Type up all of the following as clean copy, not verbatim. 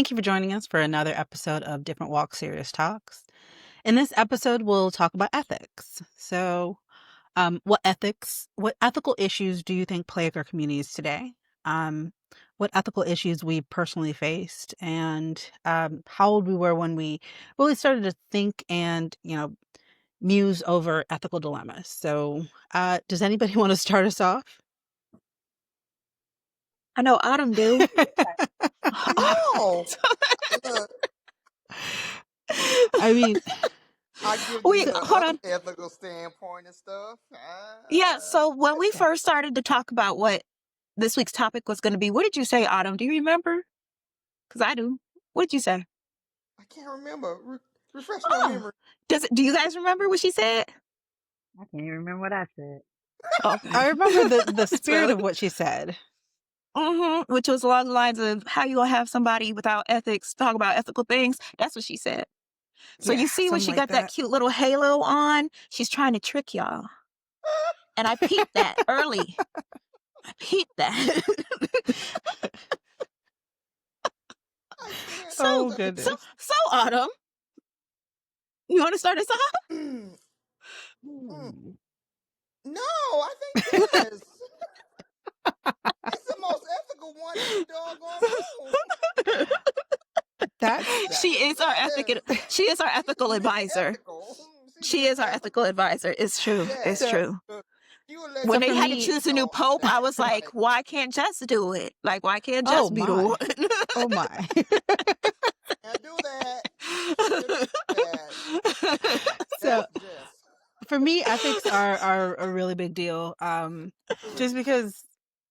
Thank you for joining us for another episode of Different Walk Serious Talks. In this episode, we'll talk about ethics. What ethical issues do you think plague our communities today? Um, what ethical issues we personally faced, and how old we were when we really started to think and muse over ethical dilemmas. So, does anybody want to start us off? I know Autumn do. No. Look, I mean, I give you We the hold on. ethical standpoint and stuff. Yeah, so when we Okay. first started to talk about what this week's topic was going to be, what did you say, Autumn? Do you remember? Because I do. What did you say? I can't remember. Refresh my Oh, memory. do you guys remember what she said? I can't even remember what I said. Okay. I remember the spirit So, of what she said. which was along the lines of how you gonna have somebody without ethics talk about ethical things. That's what she said. So Yeah, you see when something she like got that that. cute little halo on, she's trying to trick y'all. And I peeped that early. I peeped that. I can't. So, Oh goodness. so Autumn, you want to start us off? Mm, Hmm. no, I think this. It's the most ethical one in the doggone room. That's She is our She is our ethical advisor. Ethical. She is our ethical advisor. It's true. It's Yeah. true. You would let When So they for had to me- choose a new pope, I was like, why can't Jess do it? Like, why can't Jess Oh be the my. one? Oh my. can't do that. Can't do that. So That's Jess. for me, ethics are a really big deal. Just because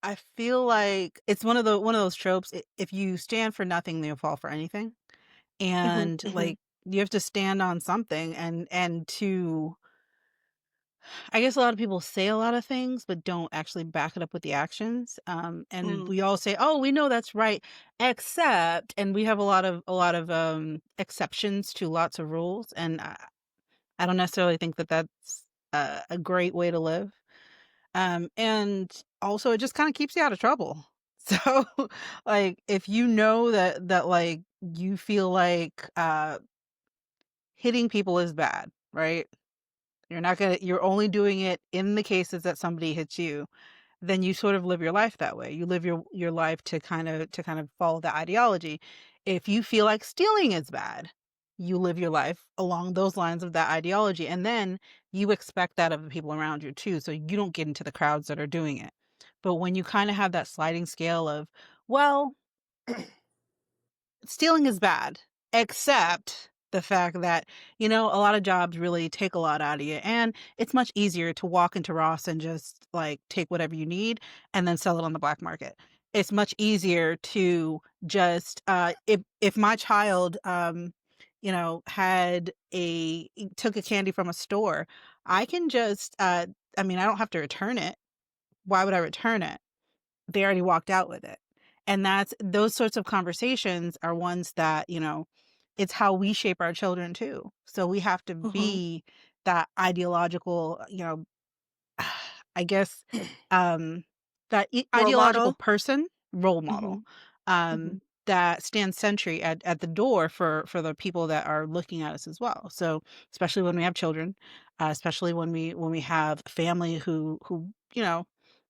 I feel like it's one of those tropes. If you stand for nothing, then you'll fall for anything. And like you have to stand on something and to I guess a lot of people say a lot of things, but don't actually back it up with the actions. And we all say, "Oh, we know that's right," except, and we have a lot of exceptions to lots of rules, and I don't necessarily think that that's a great way to live. And also, it just kind of keeps you out of trouble. So, like, if you know that like you feel like hitting people is bad, right? You're only doing it in the cases that somebody hits you, then you sort of live your life that way. You live your life to kind of follow the ideology. If you feel like stealing is bad, you live your life along those lines of that ideology. And then you expect that of the people around you too. So you don't get into the crowds that are doing it. But when you kind of have that sliding scale of, well, stealing is bad, except the fact that, a lot of jobs really take a lot out of you. And it's much easier to walk into Ross and just like take whatever you need and then sell it on the black market. It's much easier to just if my child had a took a candy from a store, I can just I don't have to return it. Why would I return it? They already walked out with it. And that's those sorts of conversations are ones that, it's how we shape our children too. So we have to be that ideological, I guess, that Role ideological model. person, role model, that stands sentry at the door for the people that are looking at us as well. So especially when we have children, especially when we have family who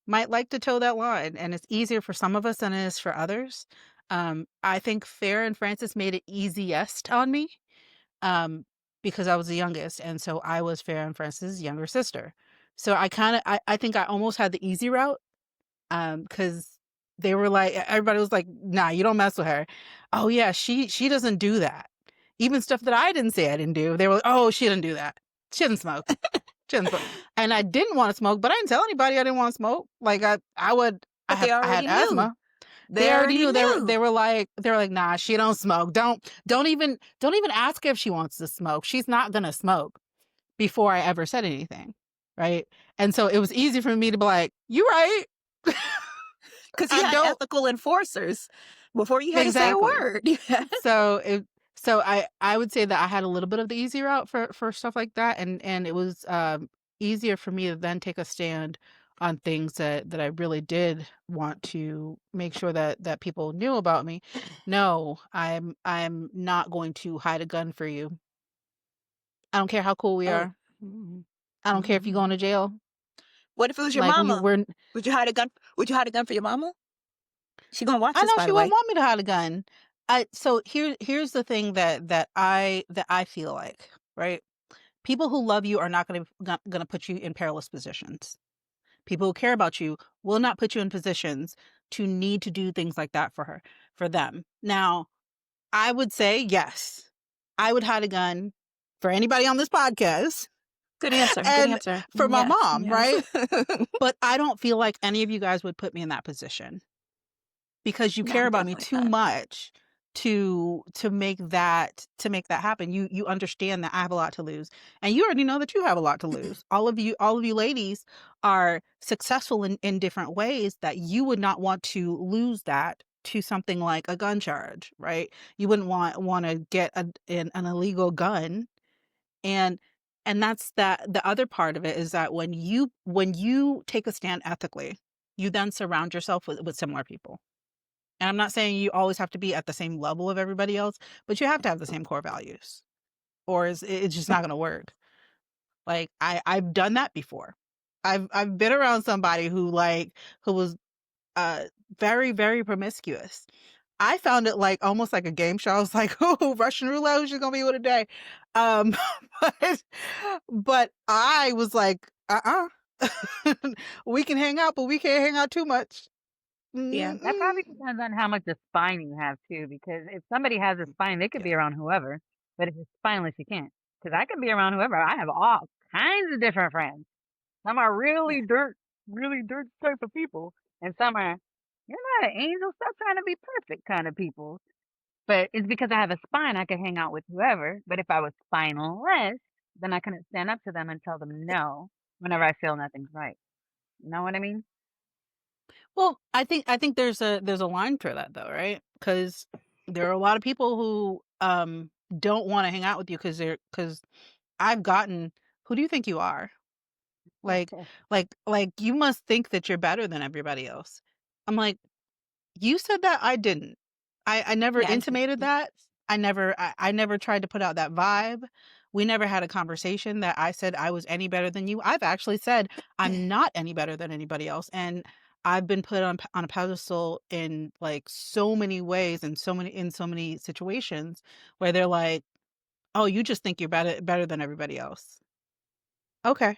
might like to toe that line, and it's easier for some of us than it is for others. I think Farrah and Francis made it easiest on me, um, because I was the youngest, and so I was Farrah and Francis' younger sister. So I think I almost had the easy route, because they were like, everybody was like, "Nah, you don't mess with her." Oh yeah, she doesn't do that. Even stuff that I didn't say I didn't do, they were like, "Oh, she didn't do that. She didn't smoke." And I didn't want to smoke, but I didn't tell anybody I didn't want to smoke. Like But they I had already knew. asthma. They already knew. They were like, nah, she don't smoke. Don't even ask her if she wants to smoke. She's not gonna smoke before I ever said anything. Right. And so it was easy for me to be like, you right. Because you had ethical enforcers before you had to say a word. So I would say that I had a little bit of the easy route for stuff like that, and it was easier for me to then take a stand on things that I really did want to make sure that people knew about me. No, I'm not going to hide a gun for you. I don't care how cool we Oh, are. I don't care if you're going to jail. what if it was your Like mama? we're Would you hide a gun? Would you hide a gun for your mama? She gonna watch I this, know by she the wouldn't way. want me to hide a gun. So here's the thing that I feel like, right? People who love you are not gonna put you in perilous positions. People who care about you will not put you in positions to need to do things like that for them. Now, I would say yes. I would hide a gun for anybody on this podcast Good answer. Good and answer. for my Yes. mom, Yes. right? But I don't feel like any of you guys would put me in that position because you care No, about me definitely too not. much to make that happen. You understand that I have a lot to lose. And you already know that you have a lot to lose. All of you ladies are successful in different ways that you would not want to lose that to something like a gun charge, right? You wouldn't want to get an illegal gun. And and that's the other part of it is that when you take a stand ethically, you then surround yourself with similar people. And I'm not saying you always have to be at the same level of everybody else, but you have to have the same core values, or it's just not going to work. Like I've done that before. I've been around somebody who was uh very very promiscuous. I found it like almost like a game show. I was like, "Oh, Russian roulette, who's she gonna be with today?" Um, but but I was like, we can hang out, but we can't hang out too much." Yeah. That Mm-mm. probably depends on how much of spine you have too, because if somebody has a spine, they could Yeah. be around whoever. But if it's spineless, you can't. Because I could be around whoever. I have all kinds of different friends. Some are Yeah. really dirt type of people, and some are, you're not an angel. Stop trying to be perfect kind of people. But it's because I have a spine, I could hang out with whoever. But if I was spineless, then I couldn't stand up to them and tell them no whenever I feel nothing's right. You know what I mean? Well, I think there's a line for that though, right? Because there are a lot of people who don't want to hang out with you because I've gotten, who do you think you are? Like like you must think that you're better than everybody else. I'm like, you said that, I didn't. I never Yeah. intimated that. I never tried to put out that vibe. We never had a conversation that I said I was any better than you. I've actually said I'm not any better than anybody else, and I've been put on a pedestal in like so many ways and so many situations where they're like, "Oh, you just think you're better than everybody else." Okay,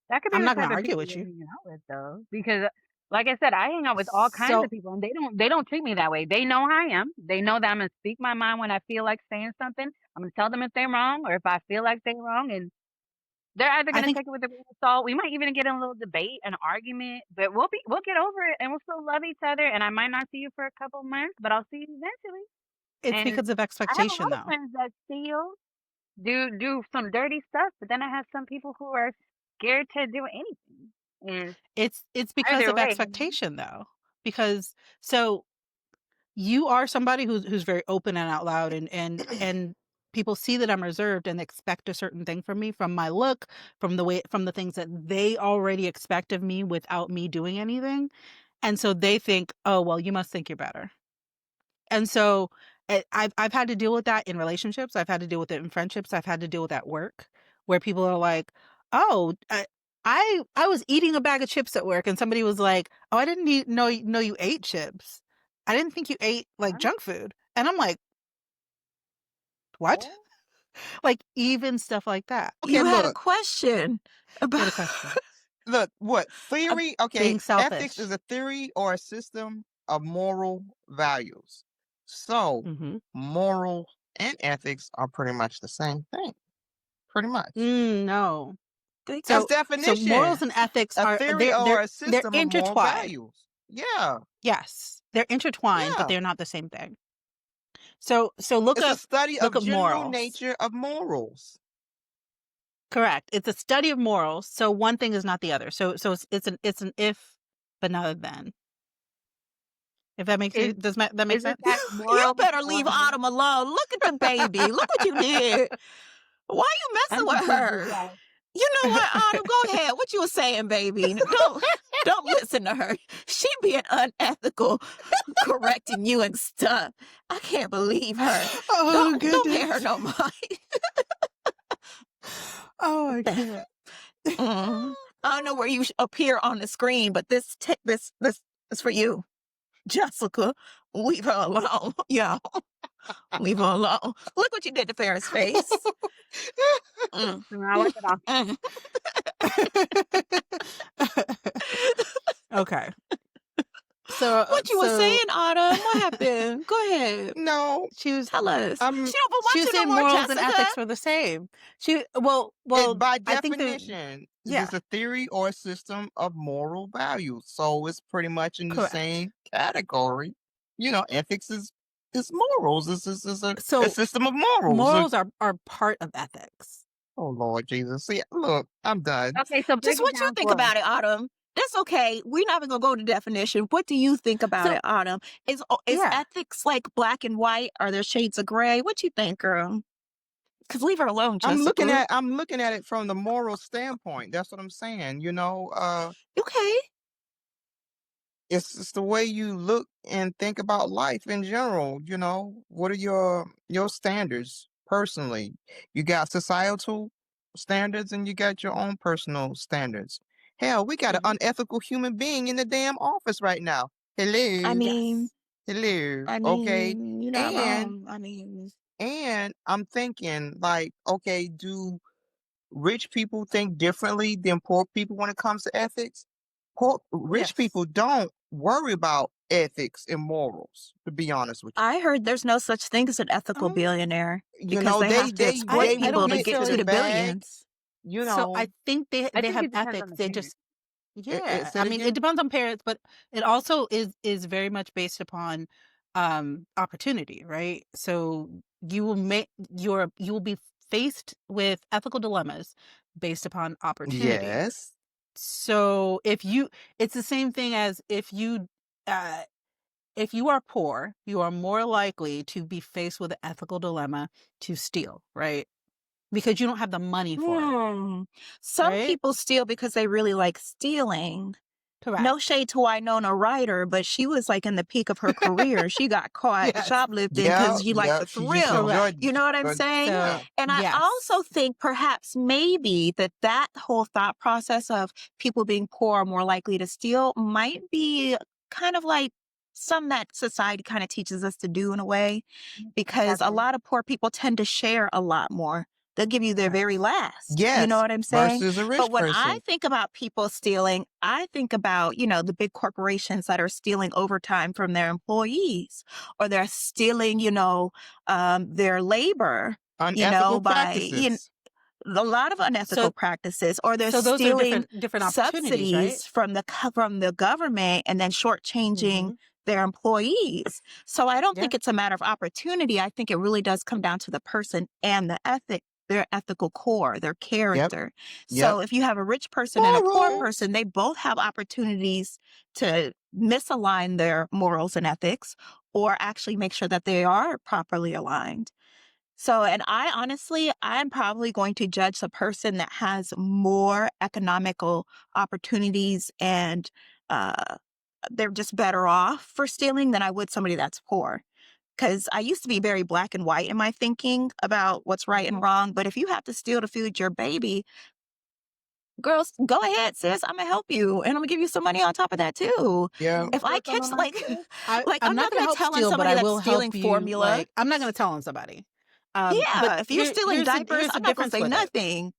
That could be I'm the not going type to of argue people with you're you. hanging out with, though, because, like I said, I hang out with all kinds of So people, and they don't treat me that way. They know how I am. They know that I'm gonna speak my mind when I feel like saying something. I'm gonna tell them if they're wrong or if I feel like they're wrong, and they're either I gonna think take it with a grain of salt. We might even get in a little debate, an argument, but we'll get over it, and we'll still love each other. And I might not see you for a couple months, but I'll see you eventually. it's And because of I have a expectation lot of though. friends that steal, do some dirty stuff, but then I have some people who are scared to do anything. And It's because either of way, expectation though. Because so you are somebody who's very open and out loud, and people see that I'm reserved and expect a certain thing from me, from my look, from the things that they already expect of me without me doing anything. And so they think, "Oh, well, you must think you're better." And so I've had to deal with that in relationships. I've had to deal with it in friendships. I've had to deal with at work, where people are like, "Oh, I was eating a bag of chips at work," and somebody was like, "Oh, I didn't know you ate chips. I didn't think you ate like huh? junk food." And I'm like, "What?" Oh, Like even stuff like that. okay. You had a Look, question You about. had a question. look. What I'm theory? Okay, being ethics selfish. is a theory or a system of moral values. So, Mm-hmm. moral and ethics are pretty much the same thing. Pretty much. No. Good. That's So morals definition. and ethics A are theory they're or they're a they're system of moral intertwined. values. Yeah, Yes, they're intertwined, but yeah. they're not the same thing. So look It's a up study look of up general morals. nature of morals. Correct. It's a study of morals. So one thing is not the other. So it's an if but not a then. If that makes Is you does that make is it sense? that You morals better are leave more Autumn alone. Look at the baby. Look what you did. Why you I'm messing with confused as her? well. You know what, Autumn? Go ahead. What you was saying, baby? Don't listen to her. She being unethical, correcting you and stuff. I can't believe her. Oh Don't pay her goodness. no mind. Oh, I can't. Mm. I don't know where you appear on the screen, but this is for you, Jessica. Leave her alone. Yeah, leave her alone. Look what you did to Farrah's face. Mm, I wipe it off. mm. Okay. So What you was saying, Autumn? What happened? Go ahead. No, she was Tell us. I'm She don't she want was you no saying more, morals and Jessica. ethics were the same. She it by I think that definition, is yeah, this a theory or a system of moral values? So it's pretty much in the correct. same category. Ethics is morals. This is a So system of morals. morals are part of ethics. Oh Lord Jesus. See, look, I'm done. Okay, so break Just it what you down think for us. about it, Autumn. That's okay. We're not even gonna go to definition. What do you think about So it, Autumn? Is yeah. ethics like black and white? Are there shades of gray? What you think, girl? Cause leave her alone, Jessica. I'm looking at it from the moral standpoint. That's what I'm saying. Okay. It's the way you look and think about life in general. What are your standards personally? You got societal standards and you got your own personal standards. Hell, we got an Hmm. unethical human being in the damn office right now. I Hello. mean, Yes. Hello. I Okay. mean, you're not And wrong. I mean, and I'm thinking like, okay, do rich people think differently than poor people when it comes to ethics? Rich Yes. people don't worry about ethics and morals, to be honest with you. I heard there's no such thing as an ethical Um, billionaire You because know, they they have to they exploit they I will don't people to get get to to the necessarily the bag, billions. you so I know. think I they think have it depends on ethics. the They parent. just yeah. Say I it mean, it again. depends on parents, but it also is very much based upon opportunity, right? So you will make you will be faced with ethical dilemmas based upon opportunity. Yes, So it's the same thing as uh, if you are poor, you are more likely to be faced with an ethical dilemma to steal, right? Because you don't have the money for it, Hmm. Some right? people steal because they really like stealing. No Correct. shade to Winona Ryder, but she was like in the peak of her career. She got caught Yes. shoplifting yeah, because you like yeah. the She just thrill. Correct. You know what I'm saying? yeah. So, And I also yes. think perhaps maybe that whole thought process of people being poor are more likely to steal might be kind of like some that society kind of teaches us to do in a way, because a Exactly. lot of poor people tend to share a lot more. They'll give you their very Yes. last. You know Yes, what I'm saying? versus a But rich when I person. think about people stealing, I think about, the big corporations that are stealing overtime from their employees, or they're stealing, their labor, Unethical by, practices. a lot of So unethical practices, or they're so those are stealing different opportunities, right? subsidies from the government and then shortchanging Mhm. their employees. So I don't Yeah. think it's a matter of opportunity. I think it really does come down to the person and their ethical core, their Yep, character. yep. So if you have a rich person and a poor Sure. Morals. person, they both have opportunities to misalign their morals and ethics, or actually make sure that they are properly aligned. So, and I'm probably going to judge the person that has more economical opportunities and uh, they're just better off for stealing than I would somebody that's poor. Because I used to be very black and white in my thinking about what's right and Mhm. wrong. But if you have to steal to feed your baby, girls, go ahead, sis. I'm gonna help you, and I'm gonna give you some money on top of that too. Yeah. If I Work on catch my like, kids. like I'm I'm not not going to gonna help tell on steal, but somebody I that's will stealing help you. formula. Like, I'm not going to tell on somebody. But Yeah, if you're stealing diapers, here's the I'm not gonna difference say with it. nothing.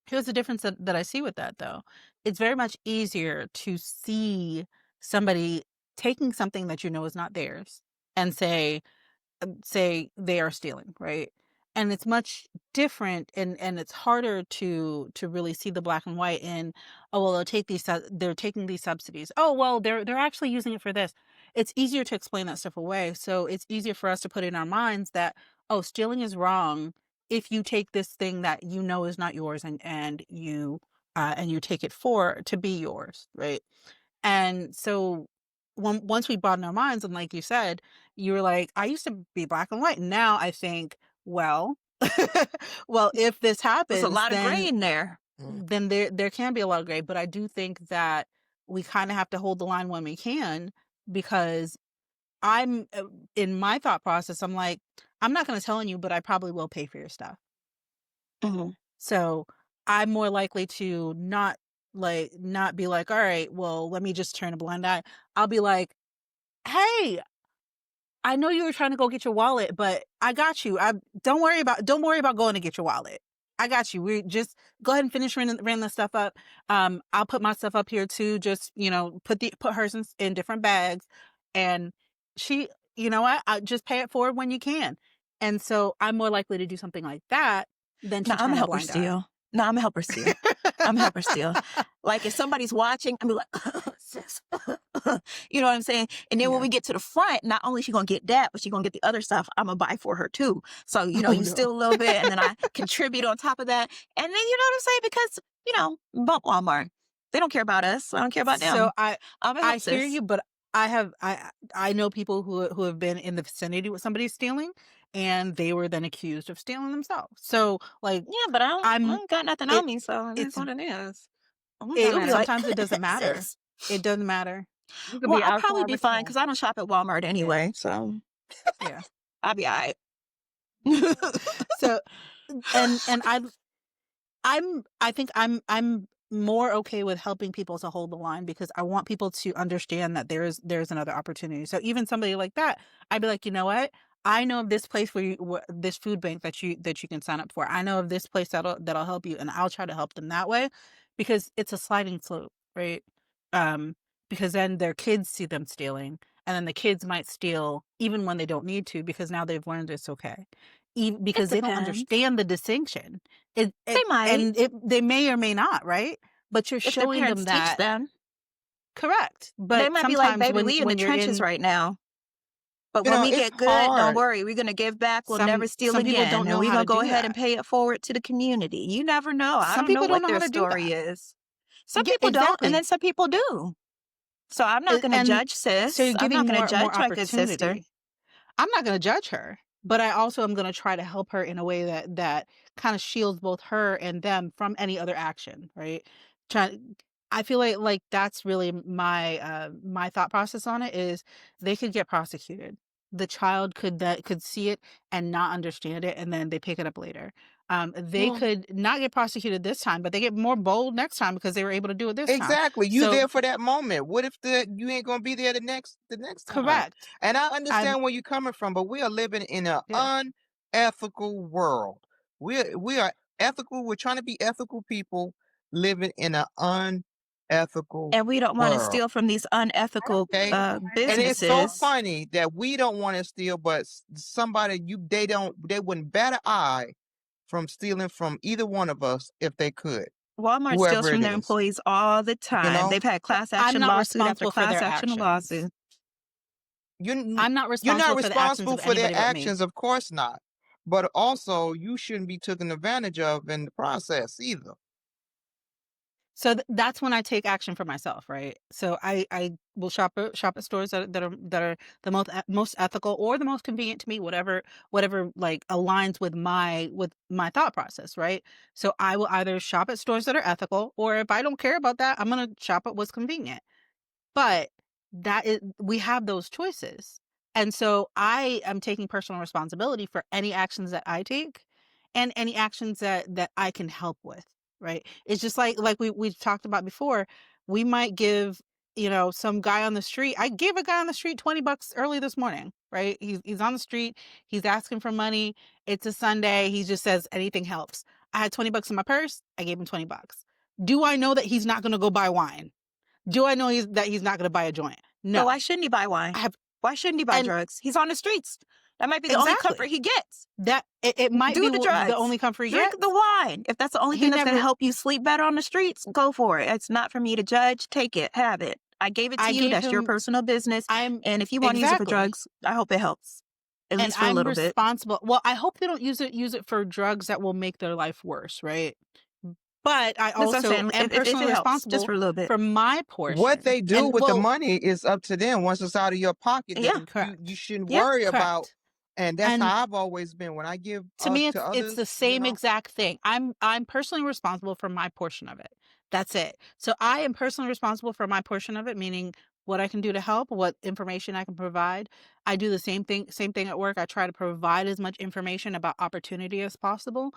Here's the difference that I see with that, though. It's very much easier to see somebody taking something that you know is not theirs and say they are stealing, right? And it's much different, and it's harder to really see the black and white in, oh well, they're taking these subsidies, oh well, they're actually using it for this. It's easier to explain that stuff away, so it's easier for us to put in our minds that, oh, stealing is wrong if you take this thing that you know is not yours, and you take it for to be yours, right? And so once we broaden our minds, and like you said, you were like, I used to be black and white. And now I think, well, well, if this There's a happens, lot of gray then in there. Mm. then there can be a lot of gray. But I do think that we kind of have to hold the line when we can, because I'm in my thought process, I'm like, I'm not going to tell on you, but I probably will pay for your stuff. Mhm. So I'm more likely to not be like, all right, well, let me just turn a blind eye. I'll be like, hey, I know you were trying to go get your wallet, but I got you. I don't worry about going to get your wallet. I got you. We just go ahead and finish renting the stuff up. I'll put my stuff up here too. Just, put hers in different bags, and she, you know what? I just pay it forward when you can. And so I'm more likely to do something like that than No, to I'm a turn a helper blind eye. still. No, I'm a helper still. I'm a helper still. Like if somebody's watching, I'm like, sis. You know what I'm saying? And then when Yeah. we get to the front, not only she gonna get that, but she gonna get the other stuff I'm gonna buy for her too. So, Oh you no. steal a little bit and then I contribute on top of that. And then you know what I'm saying? Because, bump Walmart. They don't care about us. I don't care about So them. I'm a I help hear sis. you, but I know people who have been in the vicinity with somebody stealing, and they were then accused of stealing themselves. So like Yeah, but I I'm don't got nothing on it me, so it is it's what it is. Who's You'll be it gonna like, sometimes it doesn't matter. sis. It doesn't matter. you could Well, be I'll probably outside be with fine them. because I don't shop at Walmart Yeah. anyway. So Yeah. I'll be all right. So and I think I'm more okay with helping people to hold the line, because I want people to understand that there's another opportunity. So even somebody like that, I'd be like, you know what? I know of this place this food bank that you can sign up for. I know of this place that'll help you, and I'll try to help them that way, because it's a sliding slope, right? Um, because then their kids see them stealing, and then the kids might steal even when they don't need to, because now they've learned it's okay, It because they don't depends. understand the distinction. They might They may or may not, right? But you're if their showing them parents teach that. them. Correct. They But might be like, sometimes "Baby, when we in the when you're trenches in right now, but when we It's get good, don't hard. worry. We're gonna give back. We'll never steal some people again, don't and know we're how gonna to go do ahead and that. pay it forward to the community." You never know. I Some don't know people don't what know how their to do story that. is. Some Yeah, people don't, and exactly. then some people do. So I'm not gonna And judge, so sis. you're I'm giving not gonna more judge my good sister. opportunity. I'm not going to judge her, but I also am going to try to help her in a way that kind of shields both her and them from any other action, right? Try I feel like that's really my thought process on it is they could get prosecuted. The child could see it and not understand it, and then they pick it up later. They Well, could not get prosecuted this time, but they get more bold next time because they were able to do it this time. exactly. You So there for that moment. What if you ain't gonna be there the next time? correct. And I I'm understand where you're coming from, but we are living in an Yeah. unethical world. We are ethical. We're trying to be ethical people living in an unethical And we don't want to world. steal from these I don't unethical think Okay. it's And it's so businesses. unethical. funny that we don't want to steal, but somebody they wouldn't bat an eye from stealing from either one of us if they could, Walmart steals whoever from it their is. employees all the You time. know, They've had class I'm action not lawsuit after responsible for class their action actions. lawsuit. you're I'm not you're not responsible for the actions responsible of for their anybody but me. actions, of course not. But also, you shouldn't be taken advantage of in the process either. So that's when I take action for myself, right? So I will shop at stores that are the most ethical or the most convenient to me, whatever like aligns with my thought process, right? So I will either shop at stores that are ethical, or if I don't care about that, I'm gonna shop at what's convenient. But we have those choices. And so I am taking personal responsibility for any actions that I take, and any actions that I can help with, right? It's just like we've talked about before. We might give, some guy on the street. I gave a guy on the street $20 early this morning, right? He's on the street, he's asking for money. It's a Sunday, he just says anything helps. I had $20 in my purse, I gave him $20. Do I know that he's not gonna go buy wine? Do I know that he's not going to buy a joint? But No. why shouldn't he buy wine? I have Why shouldn't he buy and drugs? He's on the streets. That might be the only comfort exactly. he gets. That it might Do be the the drugs. only comfort he Drink the gets. wine. If that's the only He thing that's going to never help you sleep better on the streets, go for it. It's not for me to judge. Take it. Have it. I gave it to I you. gave That's your him personal business. I'm And if you want to use it for exactly. drugs, I hope it helps. At And least for a I'm little bit. responsible. Well, I hope they don't use it for drugs that will make their life worse, right? But I That's what I'm also saying. am If personally it helps, just responsible for a little bit. for my What portion. they do And with the well, money is up to them. Once it's out of your pocket, Yeah. then you correct. shouldn't Yeah. worry about Correct. And that's And how I've always been. When I give to me, to it's the others, same exact thing. I'm personally responsible for my portion of it. That's it. So I am personally responsible for my portion of it, meaning what I can do to help, what information I can provide. I do the same thing at work. I try to provide as much information about opportunity as possible.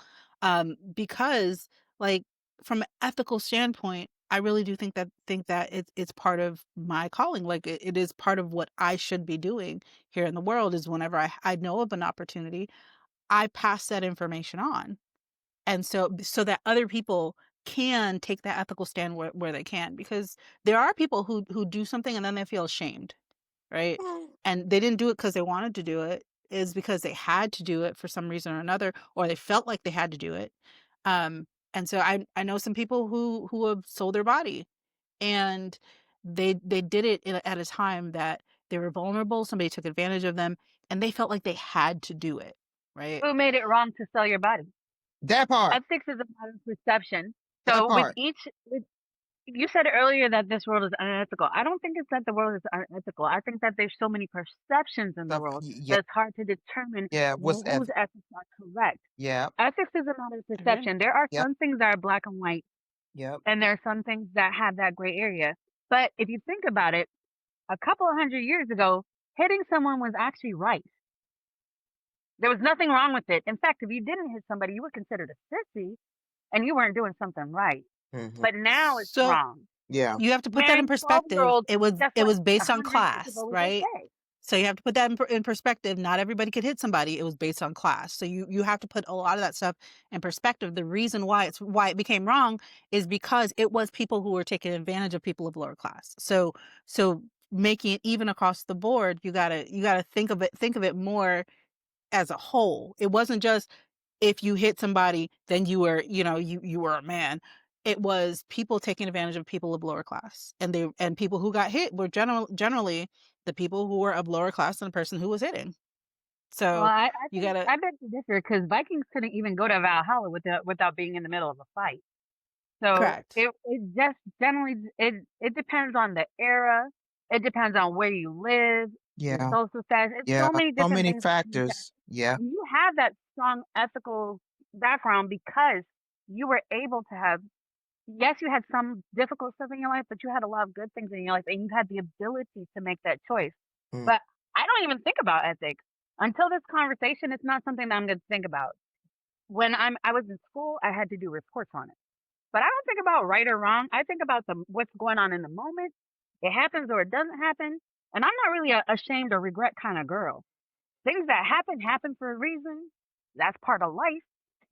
Because like from an ethical standpoint, I really do think that it's part of my calling. Like it is part of what I should be doing here in the world is whenever I know of an opportunity, I pass that information on. And so that other people can take that ethical stand where they can, because there are people who do something and then they feel ashamed, right? Mm. And they didn't do it because they wanted to do it, is because they had to do it for some reason or another, or they felt like they had to do it. Um, and so I know some people who have sold their body, and they did it at a time that they were vulnerable, somebody took advantage of them, and they felt like they had to do it, right? Who made it wrong to sell your body? That part. Ethics is a matter of perception. That So part. with you said earlier that this world is unethical. I don't think it's that the world is unethical. I think that there's so many perceptions in the Stuff. world Yeah. that it's hard to determine Yeah. What's whose ethic? ethics are correct. Yeah. Ethics is a matter of Agreed. perception. There are Yep. some things that are black and white, Yep. and there are some things that have that gray area. But if you think about it, a couple of hundred years ago, hitting someone was actually right. There was nothing wrong with it. In fact, if you didn't hit somebody, you were considered a sissy and you weren't doing something right. Hmm. But now it's So wrong. Yeah. you have to put that in Marrying perspective. 12-year-olds, guess It what? was based on 100 years class, ago was right? okay. So you have to put that in perspective. Not everybody could hit somebody. It was based on class. So you have to put a lot of that stuff in perspective. The reason why it became wrong is because it was people who were taking advantage of people of lower class. So making it even across the board, you gotta think of it more as a whole. It wasn't just if you hit somebody, then you were a man. It was people taking advantage of people of lower class, and people who got hit were generally the people who were of lower class than the person who was hitting. Well, So I you think gotta I beg to differ because Vikings couldn't even go to Valhalla without being in the middle of a fight. So correct. it just generally it depends on the era. It depends on where you live, your Yeah. social status. It's Yeah. so many So different many things that come into. factors. Yeah. And you have that strong ethical background because you were able to have, yes, you had some difficult stuff in your life, but you had a lot of good things in your life and you had the ability to make that choice. Mm. But I don't even think about ethics until this conversation. It's not something that I'm going to think about. I was in school, I had to do reports on it. But I don't think about right or wrong. I think about what's going on in the moment. It happens or it doesn't happen. And I'm not really a ashamed or regret kind of girl. Things that happen for a reason. That's part of life.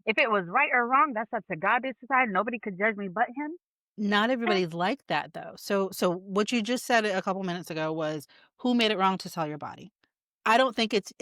If it was right or wrong, that's up to God to decide. Nobody could judge me but him. Not Eh, everybody's like that though. So what you just said a couple minutes ago was, who made it wrong to sell your body? I don't think it's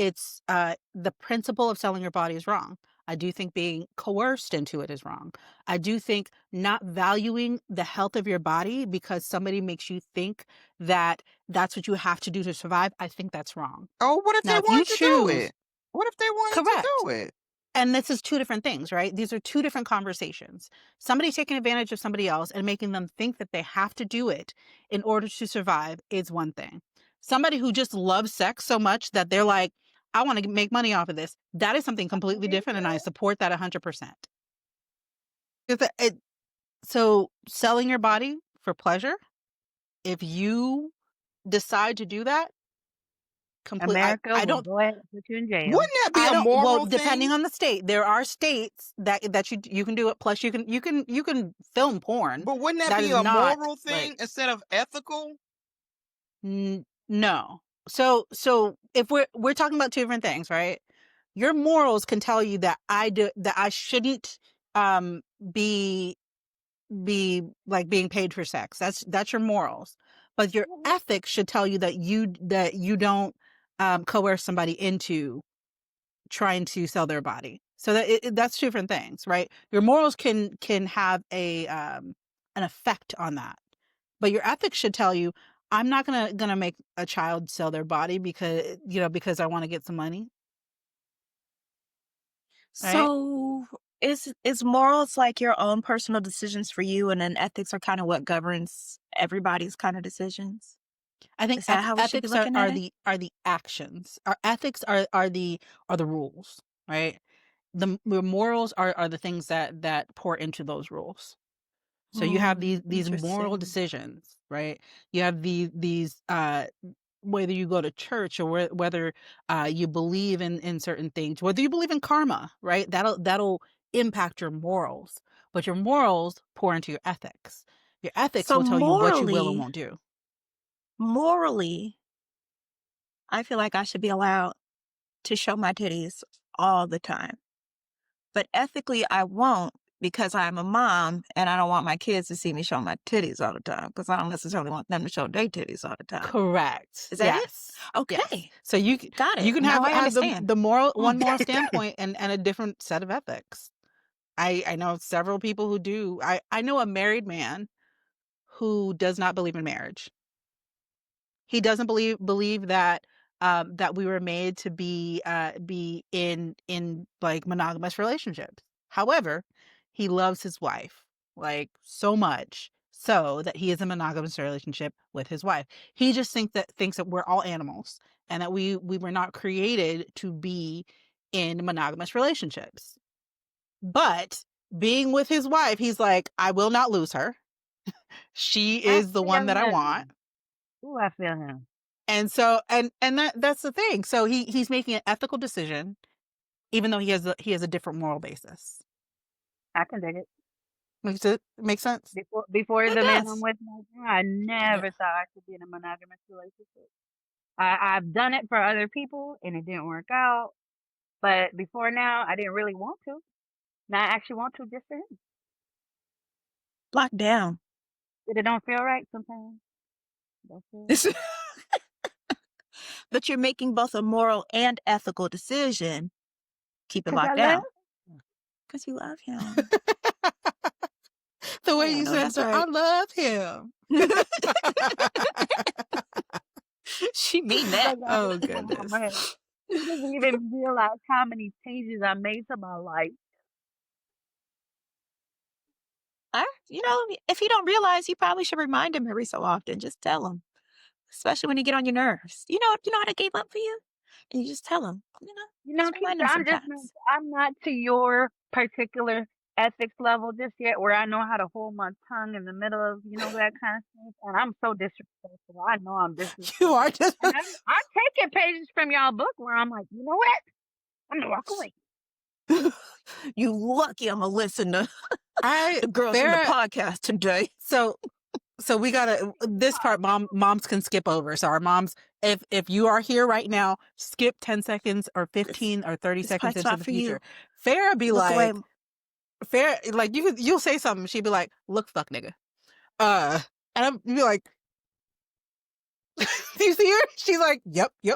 the principle of selling your body is wrong. I do think being coerced into it is wrong. I do think not valuing the health of your body because somebody makes you think that that's what you have to do to survive. I think that's wrong. Oh, what if Now, they if you wanted to do choose, it? What if they wanted to correct. do it? And this is two different things, right? These are two different conversations. Somebody taking advantage of somebody else and making them think that they have to do it in order to survive is one thing. Somebody who just loves sex so much that they're like, I want to make money off of this. That is something completely different, and I support that 100%. So selling your body for pleasure, if you decide to do that, complete. America I will don't go ahead and put you in jail. Wouldn't that be I a don't. Well, moral depending thing? on the state, there are states that you can do it. Plus, you can film porn. But wouldn't that That be is a not moral like thing instead of ethical? no. So if we're talking about two different things, right? Your morals can tell you that I shouldn't um be be like being paid for sex. That's your morals. But your ethics should tell you that you don't coerce somebody into trying to sell their body. So that's two different things, right? Your morals can have a an effect on that, but your ethics should tell you, I'm not gonna make a child sell their body because I want to get some money, right? So is morals like your own personal decisions for you, and then ethics are kind of what governs everybody's kind of decisions? I think Is that how we should be ethics are, looking at are it? the are the actions. Our ethics are the rules, right? The morals are the things that pour into those rules. So you have these moral Interesting. decisions, right? You have these whether you go to church or whether you believe in certain things, whether you believe in karma, right? That'll impact your morals, but your morals pour into your ethics. Your ethics So will tell you what you will and won't do. morally, I feel like I should be allowed to show my titties all the time. But ethically, I won't because I'm a mom and I don't want my kids to see me show my titties all the time because I don't necessarily want them to show their titties all the time. Correct. Is that it? Yes. Yes. Okay. So Got you it. can Now I have understand. the moral Mm. one moral standpoint and a different set of ethics. I know several people who do. I know a married man who does not believe in marriage. He doesn't believe that we were made to be in like monogamous relationships. However, he loves his wife like so much so that he is in a monogamous relationship with his wife. He just thinks that we're all animals and that we were not created to be in monogamous relationships. But being with his wife, he's like, I will not lose her. She I is the feel one that I want. him. Ooh, I feel him. And so and that's the thing. So he's making an ethical decision even though he has a different moral basis. I can dig it. Makes sense? Before It the man I'm does. with now, I Yeah. never thought I could be in a monogamous relationship. I've done it for other people and it didn't work out. But before now, I didn't really want to. Now I actually want to just for him. Locked down. But it don't feel right sometimes. Don't feel right. But you're making both a moral and ethical decision. Keep it 'Cause I locked love down. Because you love him. The way Yeah, you no, said that's that, I right. love him. She mean He's that. like, Oh oh goodness. man. He doesn't even realize how many changes I made to my life. If you don't realize, you probably should remind him every so often. Just tell him, especially when you get on your nerves. You know how to gave up for you, and you just tell him. Just remind Keisha, him sometimes. I'm not to your particular ethics level just yet where I know how to hold my tongue in the middle of, that kind of stuff. And I'm so disrespectful. I know I'm You are disrespectful. just And I'm taking pages from y'all book where I'm like, you know what? I'm gonna walk away. You lucky I'm gonna listen to I the girls from the Farrah. podcast today. So we gotta this part moms can skip over. So our moms, if you are here right now, skip 10 seconds or This 15 or 30 this seconds part's into not the for future. you. Farrah be Look away. like, you'll say something, she'd be like, look fuck nigga. And I'm be like, do you see her? She's like, yep. She's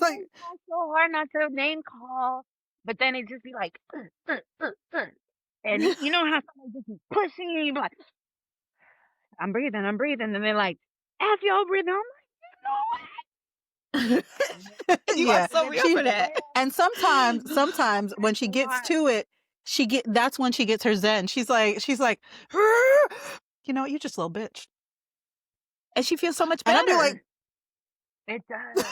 like, I'm trying so hard not to name call, but then it just be like, and you know how somebody just be pushing you, you be like, I'm breathing, and they're like, F y'all breathing. I'm like, no. You are yeah. so real for that. And sometimes when she gets to it, that's when she gets her zen. She's like, you know, you just a little bitch. And she feels so much And better. I'd be like, It does.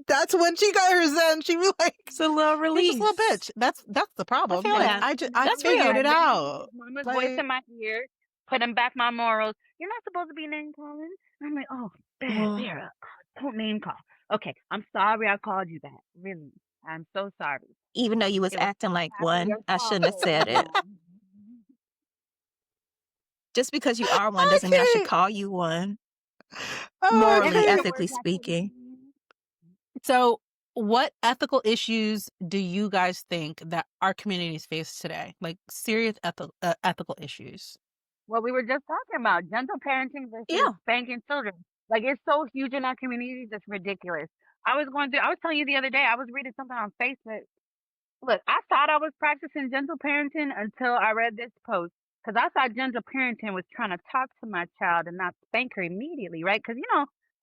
that's when she got her zen. She'd be like, It's a little you're release. just a little bitch. That's the problem. feel Like that. I That's figured real. it out. Mama's voice Like, in my ear, putting back my morals. You're not supposed to be name calling. I'm like, oh, Vera, don't name call. Okay, I'm sorry I called you that. Really, I'm so sorry. Even though you was It was acting like after one, your I shouldn't have call. said it. Just because you are one I doesn't mean I should can't. call you one. Oh, I Morally, can't. ethically speaking. So, what ethical issues do you guys think that our communities face today? Like serious ethical issues. What we were just talking about, gentle parenting versus Yeah. spanking children. Like it's so huge in our communities, it's ridiculous. I was telling you the other day, I was reading something on Facebook. Look, I thought I was practicing gentle parenting until I read this post. Because I thought gentle parenting was trying to talk to my child and not spank her immediately, right? Because,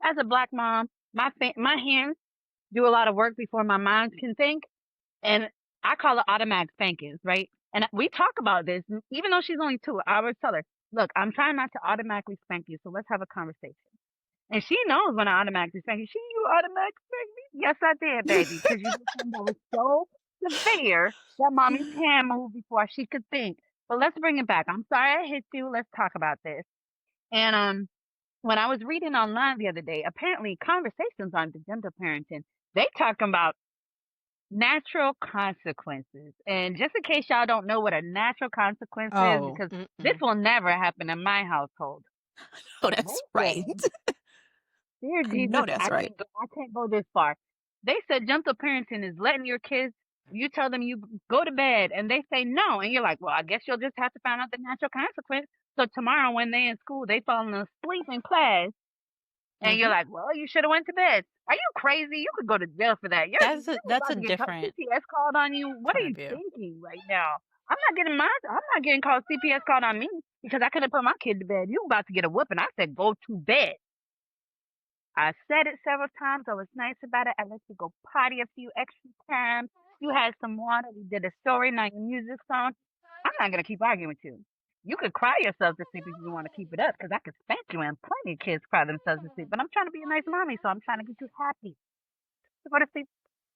as a black mom, my hands do a lot of work before my mind can think. And I call it automatic spankings, right? And we talk about this. Even though she's only 2, I always tell her, look, I'm trying not to automatically spank you, so let's have a conversation. And she knows when I automatically spank you. You automatically spank me? Yes, I did, baby, because you did something that was so severe that mommy's hand moved before she could think. But let's bring it back. I'm sorry I hit you. Let's talk about this. And when I was reading online the other day, apparently conversations on the gentle parenting, they talking about natural consequences. And just in case y'all don't know what a natural consequence is, Oh, because this mm-mm. will never happen in my household. Oh, They that's right. said, dear I know Jesus, that's right. I can't go this far. They said gentle parenting is letting your kids, you tell them you go to bed and they say no. And you're like, well, I guess you'll just have to find out the natural consequence. So tomorrow when they in school, they falling asleep in class and you're Mhm. like, well, you should have went to bed. Are you crazy? You could go to jail for that. You That's about a to get different CPS called on you. What are point you of view. thinking right now? I'm not getting called CPS called on me because I couldn't put my kid to bed. You about to get a whooping. I said, go to bed. I said it several times. I was nice about it. I let you go potty a few extra times. You had some water. We did a story night music song. I'm not gonna keep arguing with you. You could cry yourself to sleep if you want to keep it up, because I could spank you, and plenty of kids cry themselves to sleep. But I'm trying to be a nice mommy, so I'm trying to get you happy. So go to sleep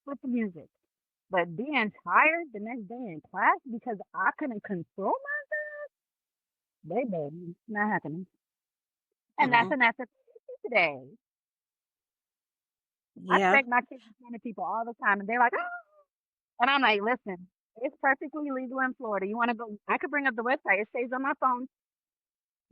with the music. But being tired the next day in class because I couldn't control my baby, not happening. And that's Mm-mm. an effort today. I Yeah. spank my kids in front of people all the time, and they're like, and I'm like, listen, it's perfectly legal in Florida. You want to go? I could bring up the website. It stays on my phone.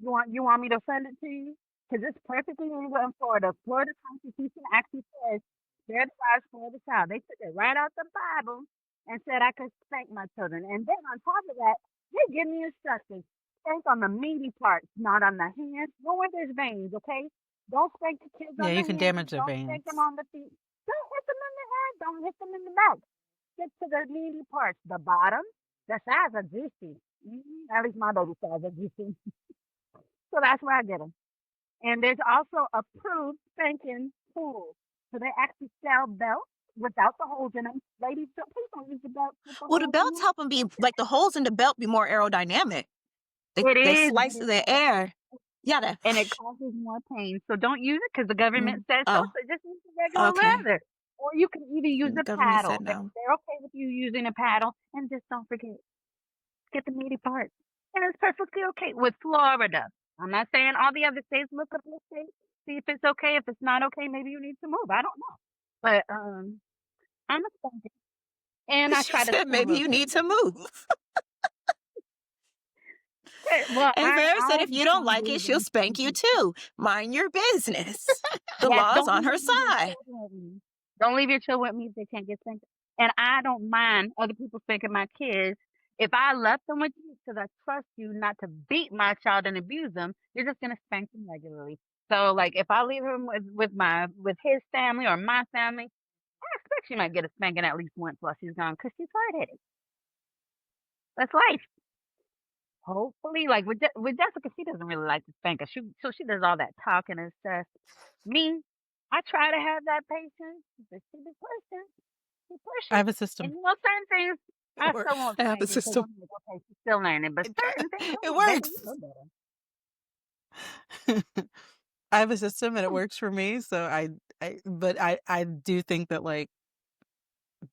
You want me to send it to you? Because it's perfectly legal in Florida. Florida Constitution actually says they're the wise for the child. They took it right out the Bible and said I could spank my children. And then on top of that, they give me instructions. Spank on the meaty parts, not on the hands. Go where there's veins, okay? Don't spank the kids Yeah, on you the can hands. damage their Don't spank them veins. on the feet. Don't hit them in the head. Don't hit them in the back. Get to the meaty parts. The bottom, the sides are juicy. At least my baby sides are juicy. So that's where I get them. And there's also approved spanking tools. So they actually sell belts without the holes in them. Ladies, please don't use the belts with the Well, the holes in belts them. help them be like the holes in the belt be more aerodynamic. It They is, slice but through it's the more, air. Yeah. and it causes more pain. So don't use it because the government says so. Oh, So just use the regular okay. leather. Or you can even use The a government paddle. said no. They're okay with you using a paddle. And just don't forget, get the meaty parts. And it's perfectly okay with Florida. I'm not saying all the other states. Look up your state, see if it's okay. If it's not okay, maybe you need to move. I don't know. But I'm a sponge, and I She try to said spoon maybe little you kids. need to move. Well, And Vera said I if have a you don't strong like it, belief she'll in spank you spanking. too. Mind your business. The Yes, law's don't on her leave your side. children with me. Don't leave your children with me if they can't get spanked. And I don't mind other people spanking my kids. If I left them with you because I trust you not to beat my child and abuse them, you're just gonna spank them regularly. So like if I leave him with his family or my family, I expect she might get a spanking at least once while she's gone because she's hard headed. That's life. Hopefully, like with Jessica, she doesn't really like to spank us. So she does all that talking and stuff. Me, I try to have that patience, but she be pushing, she I pushes, have a and system. certain things It I works. still won't I have a spank because system. I'm like, okay, she's still learning. But certain things, I'm It like, baby, works. you know better. I have a system and it works for me. So but I do think that like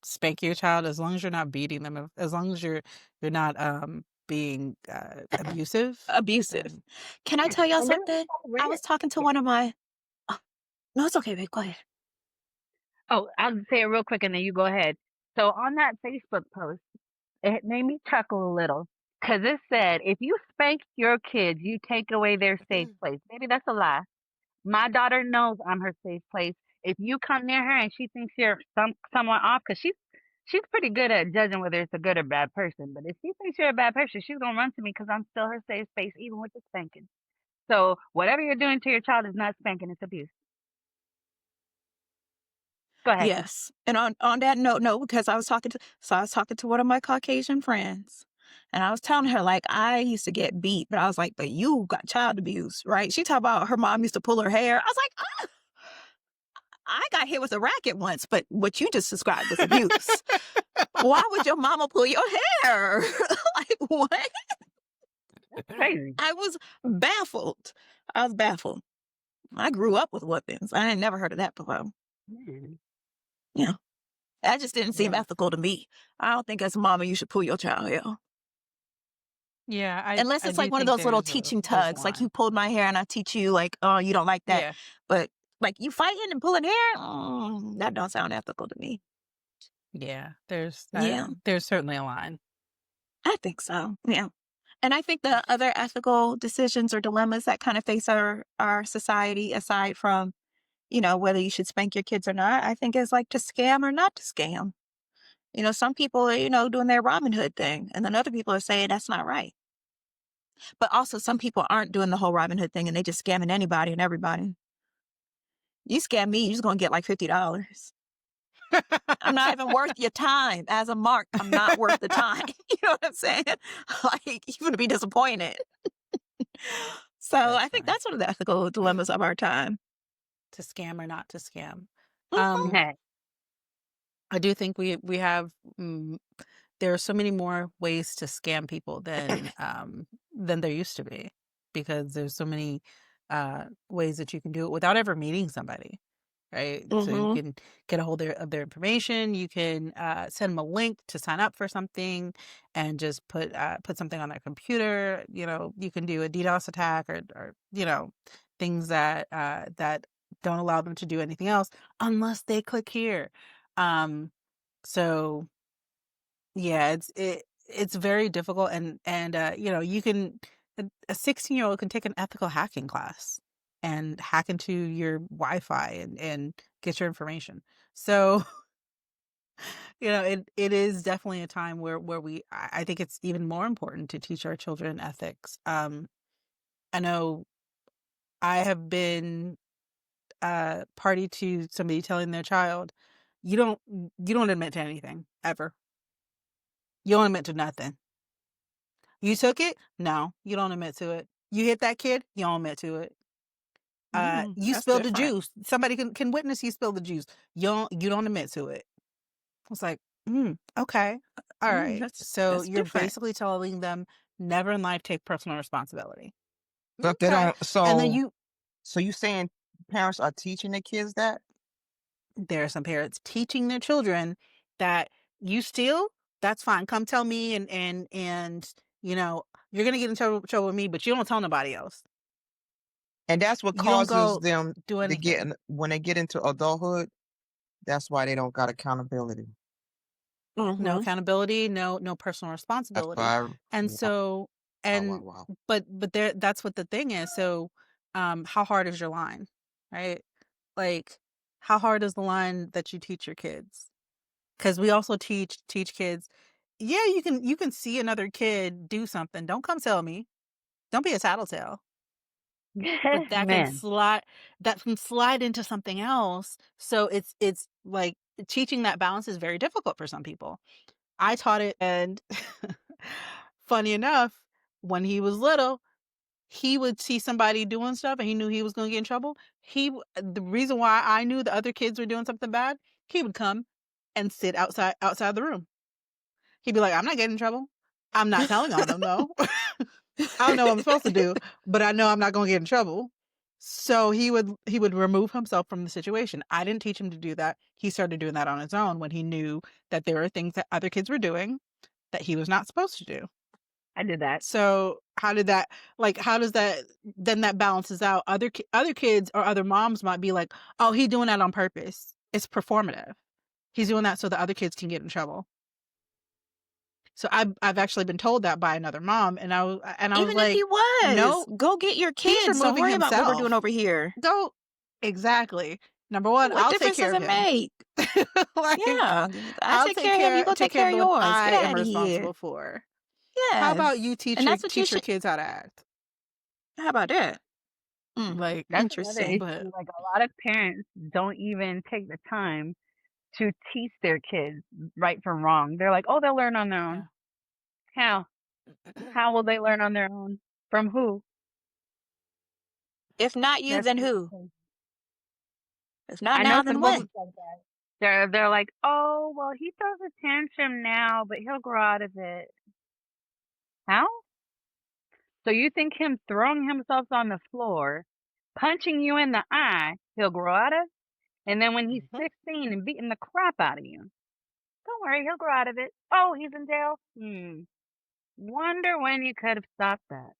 spank your child as long as you're not beating them, as long as you're not being abusive, Abusive. then Can I yeah. tell y'all And then something? I I read was it. talking to Yeah. one of my. Oh, no, it's okay, babe. Go ahead. Oh, I'll say it real quick, and then you go ahead. So on that Facebook post, it made me chuckle a little because it said, if you spank your kids, you take away their safe place. Maybe that's a lie. My daughter knows I'm her safe place. If you come near her and she thinks you're someone off, because she's pretty good at judging whether it's a good or bad person. But if she thinks you're a bad person, she's gonna run to me because I'm still her safe space, even with the spanking. So whatever you're doing to your child is not spanking; it's abuse. Go ahead. Yes. And on that note, no, because I was talking to one of my Caucasian friends. And I was telling her, like, I used to get beat, but I was like, but you got child abuse, right? She talked about her mom used to pull her hair. I was like, I got hit with a racket once, but what you just described was abuse. Why would your mama pull your hair? Like, what? That's crazy. I was baffled. I was baffled. I grew up with weapons. I had never heard of that before. Man. Yeah. That just didn't seem Yeah. ethical to me. I don't think as a mama you should pull your child hair. Yeah, Unless I it's do like one of think those little teaching there's a tugs. Like line. you pulled my hair and I teach you like, oh, you don't like that. Yeah. But like you fighting and pulling hair, that don't sound ethical to me. Yeah, Yeah, there's certainly a line. I think so. Yeah. And I think the other ethical decisions or dilemmas that kind of face our society, aside from, whether you should spank your kids or not, I think is like to scam or not to scam. Some people are, doing their Robin Hood thing, and then other people are saying that's not right. But also, some people aren't doing the whole Robin Hood thing and they just scamming anybody and everybody. You scam me, you're just going to get like $50. I'm not even worth your time. As a mark, I'm not worth the time. You know what I'm saying? Like, you're going to be disappointed. So That's I think funny. that's one of the ethical dilemmas of our time. To scam or not to scam. Mhm. Um, I do think we have there are so many more ways to scam people than there used to be because there's so many ways that you can do it without ever meeting somebody. Right? So you Mhm. can get a hold of their information. You can send them a link to sign up for something, and just put something on their computer. You can do a DDoS attack or things that don't allow them to do anything else unless they click here. Um, so yeah, it's very difficult, and you can a 16-year-old can take an ethical hacking class and hack into your Wi-Fi and get your information. So, it is definitely a time where I think it's even more important to teach our children ethics. I know I have been party to somebody telling their child, you don't admit to anything ever. You don't admit to nothing. You took it? No, you don't admit to it. You hit that kid? You don't admit to it. You That's spilled the different. juice. Somebody can witness you spill the juice. You don't admit to it. It's like, okay. All right. So That's you're different. basically telling them never in life take personal responsibility. So if they Okay. don't, And then so you saying parents are teaching their kids that? there are some parents teaching their children that you steal, that's fine. Come tell me and you're gonna get in trouble with me, but you don't tell nobody else. And that's what You don't causes go them do to anything. when they get into adulthood, that's why they don't got accountability. No Mhm. accountability, no personal That's responsibility. why And wow, so wow, wow, and wow. but there that's what the thing is. So how hard is your line? Right? Like how hard is the line that you teach your kids? Because we also teach kids, yeah, you can see another kid do something. Don't come tell me. Don't be a tattletale. But Man. that can slide into something else. So it's like teaching that balance is very difficult for some people. I taught it, and funny enough, when he was little, he would see somebody doing stuff and he knew he was gonna get in trouble. The reason why I knew the other kids were doing something bad, he would come and sit outside the room. He'd be like, "I'm not getting in trouble. I'm not telling on them though. I don't know what I'm supposed to do, but I know I'm not gonna get in trouble." So he would remove himself from the situation. I didn't teach him to do that. He started doing that on his own when he knew that there were things that other kids were doing that he was not supposed to do. I did that. So how does that then that balances out? Other kids or other moms might be like, "Oh, he's doing that on purpose. It's performative. He's doing that so the other kids can get in trouble." So I've actually been told that by another mom, and I was Even if he like, was, "No, go get your he's kids. Don't removing worry about what we're doing himself. over here. Go exactly. Number one, What I'll take difference care does of it him. make? Like Yeah, I I'll take care of him. You go take take care care of of what yours. I Get am out of here. responsible for. How about you Yes, and that's what you teach your should. kids how to act?" How about that? Like, That's another Interesting. but issue. Like a lot of parents don't even take the time to teach their kids right from wrong. They're like, oh, they'll learn on their own. yeah. How? How will they learn on their own? From who? If not you, That's then just who? crazy. If not I know now, then some when? folks like that. They're like, oh, well, he throws a tantrum now, but he'll grow out of it. How? So you think him throwing himself on the floor, punching you in the eye, he'll grow out of? And then when he's Mhm. 16 and beating the crap out of you, don't worry, he'll grow out of it. Oh, he's in jail? Wonder when you could have stopped that.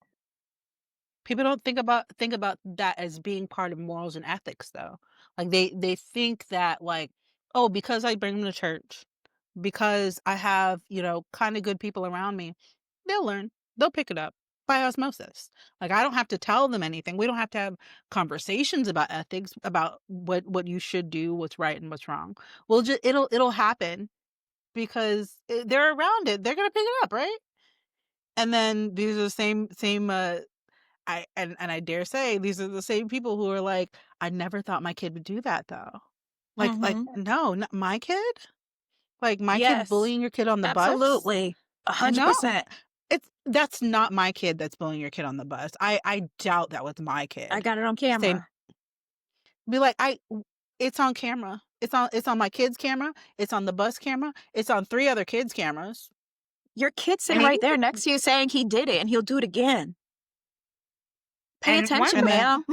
People don't think about that as being part of morals and ethics though. Like they think that like, oh, because I bring them to church, because I have, kind of good people around me, they'll learn. They'll pick it up by osmosis. Like I don't have to tell them anything. We don't have to have conversations about ethics, about what you should do, what's right and what's wrong. Well, just it'll happen because they're around it. They're gonna pick it up, right? And then these are the same and I dare say these are the same people who are like, I never thought my kid would do that though. Like Hmm. no, not my kid. Like my kid Yes, bullying your kid on the bus? absolutely. No, 100%. that's not my kid that's bullying your kid on the bus. I doubt that was my I kid. got it on Same. camera. Be like, it's on camera. It's on my kid's camera. It's on the bus camera. It's on 3 other kids' cameras. Your kid's I sitting mean, right there next to you saying he did it and he'll do it again. Pay and one attention, And then ma'am.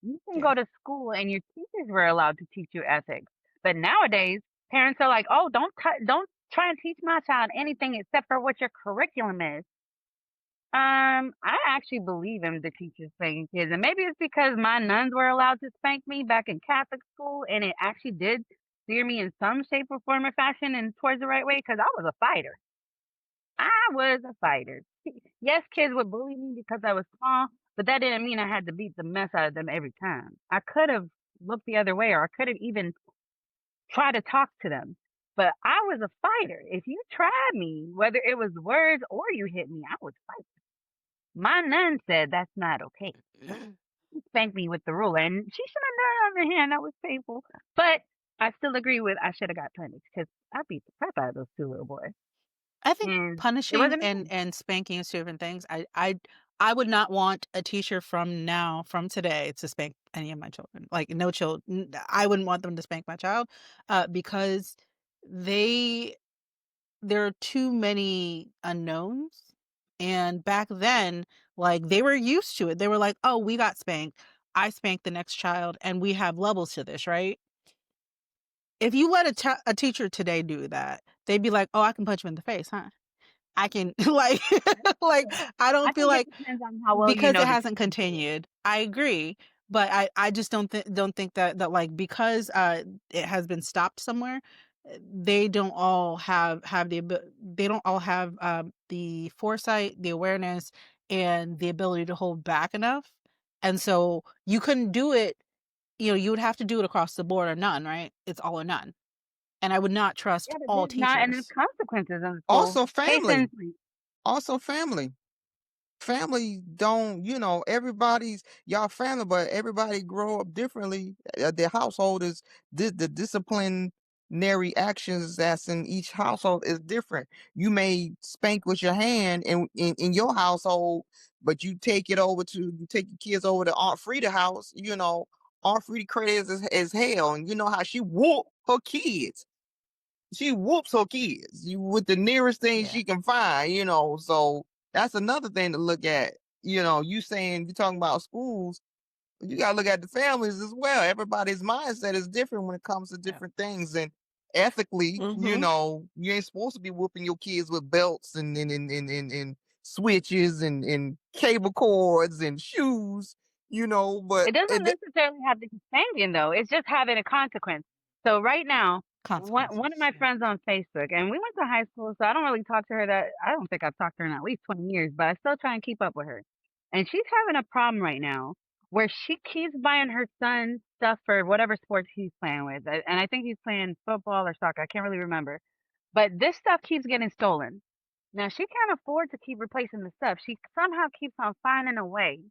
you can go to school and your teachers were allowed to teach you ethics. But nowadays, parents are like, "Oh, don't try and teach my child anything except for what your curriculum is." I actually believe in the teachers spanking kids, and maybe it's because my nuns were allowed to spank me back in Catholic school, and it actually did steer me in some shape or form or fashion and towards the right way because I was a fighter. I was a fighter. Yes, kids would bully me because I was small, but that didn't mean I had to beat the mess out of them every time. I could have looked the other way, or I could have even tried to talk to them. But I was a fighter. If you tried me, whether it was words or you hit me, I would fight. My nun said that's not okay. She spanked me with the ruler, and she should have done it on the hand. That was painful. But I still agree with I should have got punished because I beat the crap out of those 2 little boys, I think and it punishing wasn't and me. and spanking is 2 different things. I would not want a teacher from today to spank any of my children. Like no child, I wouldn't want them to spank my child, because they there are too many unknowns. And back then, like they were used to it. They were like, "Oh, we got spanked. I spanked the next child, and we have levels to this, right?" If you let a teacher today do that, they'd be like, "Oh, I can punch him in the face, huh? I can like like I I don't feel think it like depends on how well you because know it the hasn't teacher. continued. I agree, but I just don't think that like because it has been stopped somewhere, they don't all they don't all have the foresight, the awareness, and the ability to hold back enough. And so you couldn't do it. You would have to do it across the board or none, right? It's all or none. And I would not trust Yeah, but all there's not enough teachers. consequences in school. Also Case in family. point. Also family. Family don't, everybody's y'all family, but everybody grow up differently. Their household is the disciplinary actions that's in each household is different. You may spank with your hand in your household, but you take your kids over to Aunt Frida house. Aunt Frida crazy as hell, and you know how she whoop her kids. She whoops her kids with the nearest thing Yeah. she can find, so that's another thing to look at. You saying you're talking about schools, you gotta look at the families as well. Everybody's mindset is different when it comes to Yeah. different things. And ethically, Hmm. you ain't supposed to be whooping your kids with belts and switches and cable cords and shoes, but It doesn't necessarily have to be spanking though. It's just having a consequence. So right now, one of Consequences. my Yeah. friends on Facebook, and we went to high school, so I don't really talk to her that I don't think I've talked to her in at least 20 years, but I still try and keep up with her. And she's having a problem right now where she keeps buying her son stuff for whatever sports he's playing with. And I think he's playing football or soccer. I can't really remember. But this stuff keeps getting stolen. Now she can't afford to keep replacing the stuff. She somehow keeps on finding a way,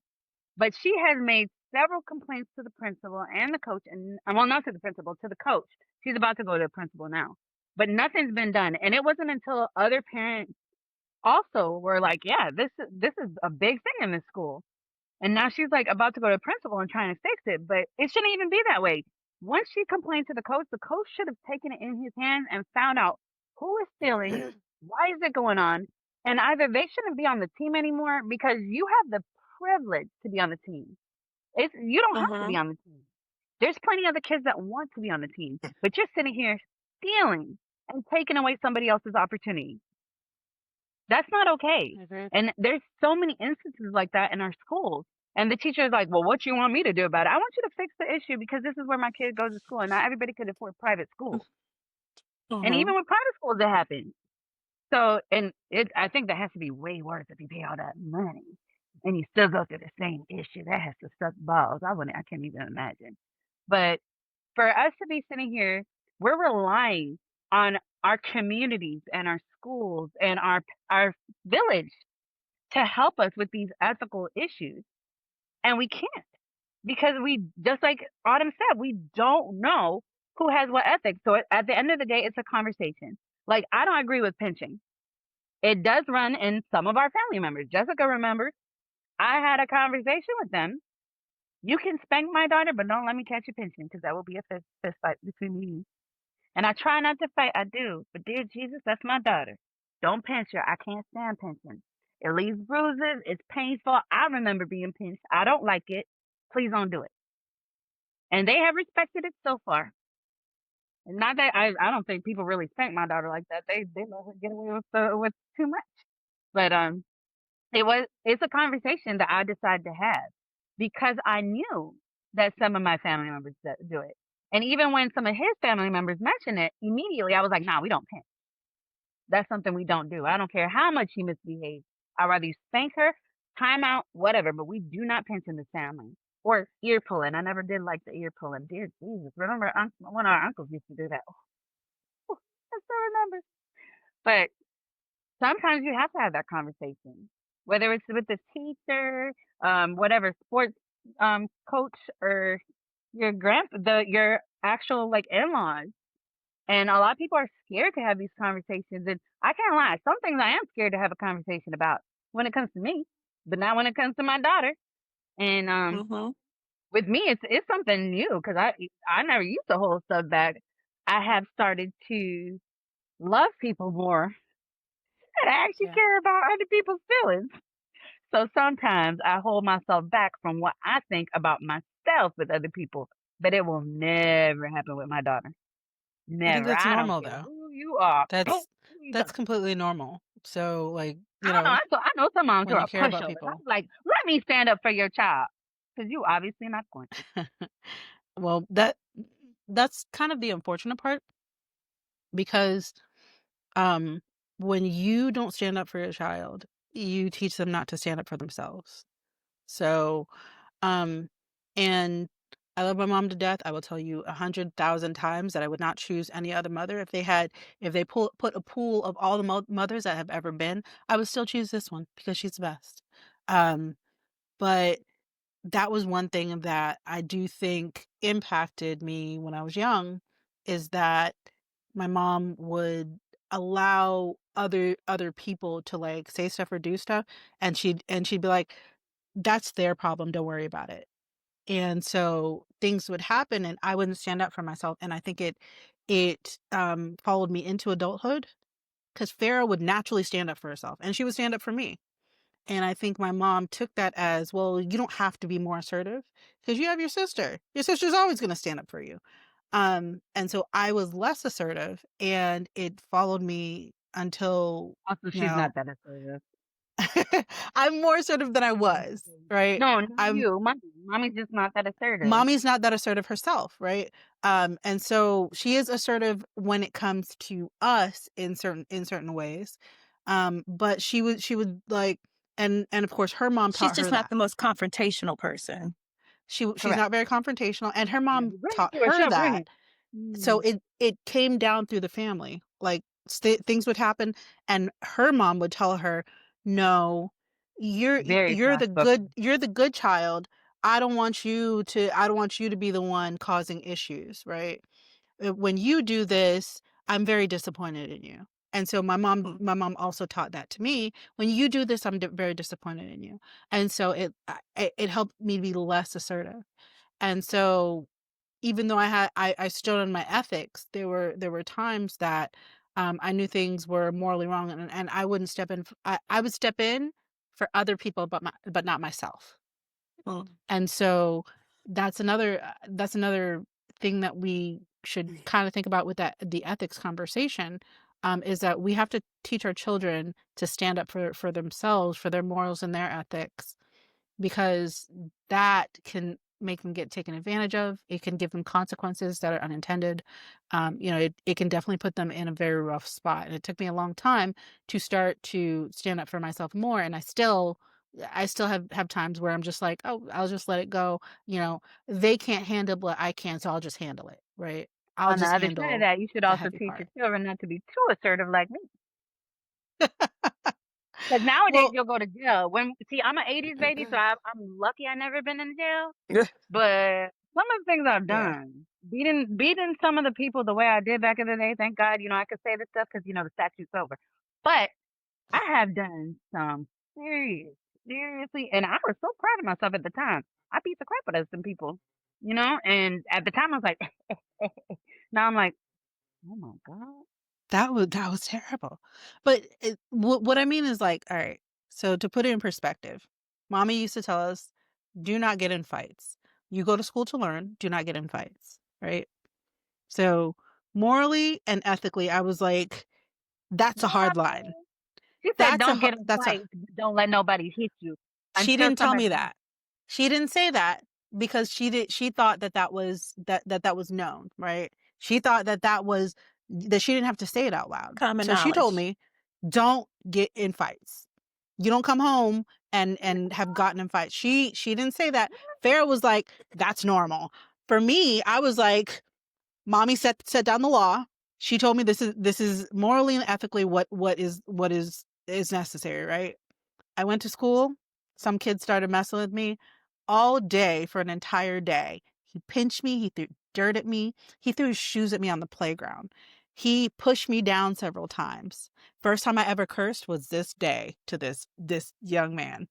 but she has made several complaints to the principal and the coach, and well, not to the principal, to the coach. She's about to go to the principal now, but nothing's been done. And it wasn't until other parents also were like, "Yeah, this is a big thing in this school." And now she's like about to go to the principal and trying to fix it, but it shouldn't even be that way. Once she complained to the coach should have taken it in his hands and found out who is stealing, why is it going on, And either they shouldn't be on the team anymore because you have the privilege to be on the team. You don't have to be Mhm. on the team. There's plenty of other kids that want to be on the team, but you're sitting here stealing and taking away somebody else's opportunity. That's not okay. Agreed. And there's so many instances like that in our schools. And the teacher is like, well, what you want me to do about it? I want you to fix the issue because this is where my kid goes to school and not everybody could afford private schools. And even Mhm. with private schools, it happens. So, and I think that has to be way worse if you pay all that money and you still go through the same issue. That has to suck balls. I can't even imagine. But for us to be sitting here, we're relying on our communities and our schools and our village to help us with these ethical issues. And we can't because we, just like Autumn said, we don't know who has what ethics. So at the end of the day, it's a conversation. Like, I don't agree with pinching. It does run in some of our family members. Jessica remembers I had a conversation with them. You can spank my daughter, but don't let me catch you pinching because that will be a fist fight between me and you. And I try not to fight, I do. But dear Jesus, that's my daughter. Don't pinch her. I can't stand pinching. It leaves bruises. It's painful. I remember being pinched. I don't like it. Please don't do it. And they have respected it so far. And not that I don't think people really spank my daughter like that. They let her get away with too much. But it's a conversation that I decided to have because I knew that some of my family members do it. And even when some of his family members mentioned it, immediately I was like, nah, we don't pinch. That's something we don't do. I don't care how much she misbehaves. I'd rather you spank her, time out, whatever, but we do not pinch in this family. Or ear pulling. I never did like the ear pulling. Dear Jesus. Remember one of our uncles used to do that. Oh, I still remember. But sometimes you have to have that conversation. Whether it's with the teacher, whatever sports coach or your actual like in-laws. And a lot of people are scared to have these conversations. And I can't lie, some things I am scared to have a conversation about when it comes to me, but not when it comes to my daughter. And Mhm. with me, it's something new because I never used to hold stuff back. I have started to love people more and I actually Yeah. care about other people's feelings. So sometimes I hold myself back from what I think about myself with other people, but it will never happen with my daughter. I think Never. that's I don't normal care though. who you are. Who That's you that's talking completely normal. So like, I don't know. I know some moms who when you are care about pushovers. I'm people. like, let me stand up for your child because you obviously not going to. Well, that's kind of the unfortunate part because um when you don't stand up for your child, you teach them not to stand up for themselves. So, um and I love my mom to death. I will tell you 100,000 times that I would not choose any other mother. If they put a pool of all the mothers that have ever been, I would still choose this one because she's the best. Um, but that was one thing that I do think impacted me when I was young, is that my mom would allow other people to, like, say stuff or do stuff, and she'd be like, "That's their problem, don't worry about it." And so things would happen and I wouldn't stand up for myself, and I think it followed me into adulthood because Farrah would naturally stand up for herself, and she would stand up for me. And I think my mom took that as, well, you don't have to be more assertive because you have your sister. Your sister's always going to stand up for you. And so I was less assertive and it followed me until, Also, you she's know, not that assertive. I'm more assertive than I She's not was, assertive. right? No, not I'm you. Mommy's just not that assertive. Mommy's not that assertive herself, right? And so she is assertive when it comes to us in certain ways. But she would like, and of course her mom She's taught just her not that. the most confrontational person. She's Correct. not very confrontational, and her Yeah, mom but bring it taught to her. her She'll bring that. it. So Mm. it came down through the family. Like things would happen, and her mom would tell her, "No, Very soft spoken. you're the good child. I don't want you to be the one causing issues, right? When you do this, I'm very disappointed in you." And so Mm. my mom also taught that to me. When you do this, I'm very disappointed in you. And so it helped me be less assertive. And so even though I stood on my ethics, there were times that I knew things were morally wrong, and I wouldn't step in. I would step in for other people, but not myself. Mm. And so that's another thing that we should kind of think about with the ethics conversation, is that we have to teach our children to stand up for themselves, for their morals and their ethics, because that can make them get taken advantage of. It can give them consequences that are unintended. It can definitely put them in a very rough spot. And it took me a long time to start to stand up for myself more. And I still have times where I'm just like, oh, I'll just let it go. They can't handle what I can, so I'll just handle it. Right. I'll On the just other side of handle that, you should the also heavy teach your part. children not to be too assertive like me. Because nowadays Well, you'll go to jail. See, I'm an '80s baby, so I'm lucky I never been in jail. Yeah. But some of the things I've yeah, done, beating some of the people the way I did back in the day. Thank God, I could say this stuff because the statute's over. But I have done some serious, seriously, and I was so proud of myself at the time. I beat the crap out of some people, and at the time I was like, now I'm like, oh my God. that was terrible. But what I mean is, like, all right. So to put it in perspective, mommy used to tell us, do not get in fights. You go to school to learn. Do not get in fights. Right. So morally and ethically, I was like, that's a hard line. Mommy. She said, don't get in That's a fights, but don't let nobody hit you She until didn't tell somebody me hits that. She didn't say that because she thought that was known, right? She thought that she didn't have to say it out loud. Common So she told knowledge. me, don't get in fights. You don't come home and have gotten in fights. She didn't say that. Farrah was like, that's normal. For me, I was like, mommy set down the law. She told me this is morally and ethically what is necessary, right? I went to school. Some kid started messing with me all day for an entire day. He pinched me. He threw dirt at me. He threw his shoes at me on the playground. He pushed me down several times. First time I ever cursed was this day to this young man.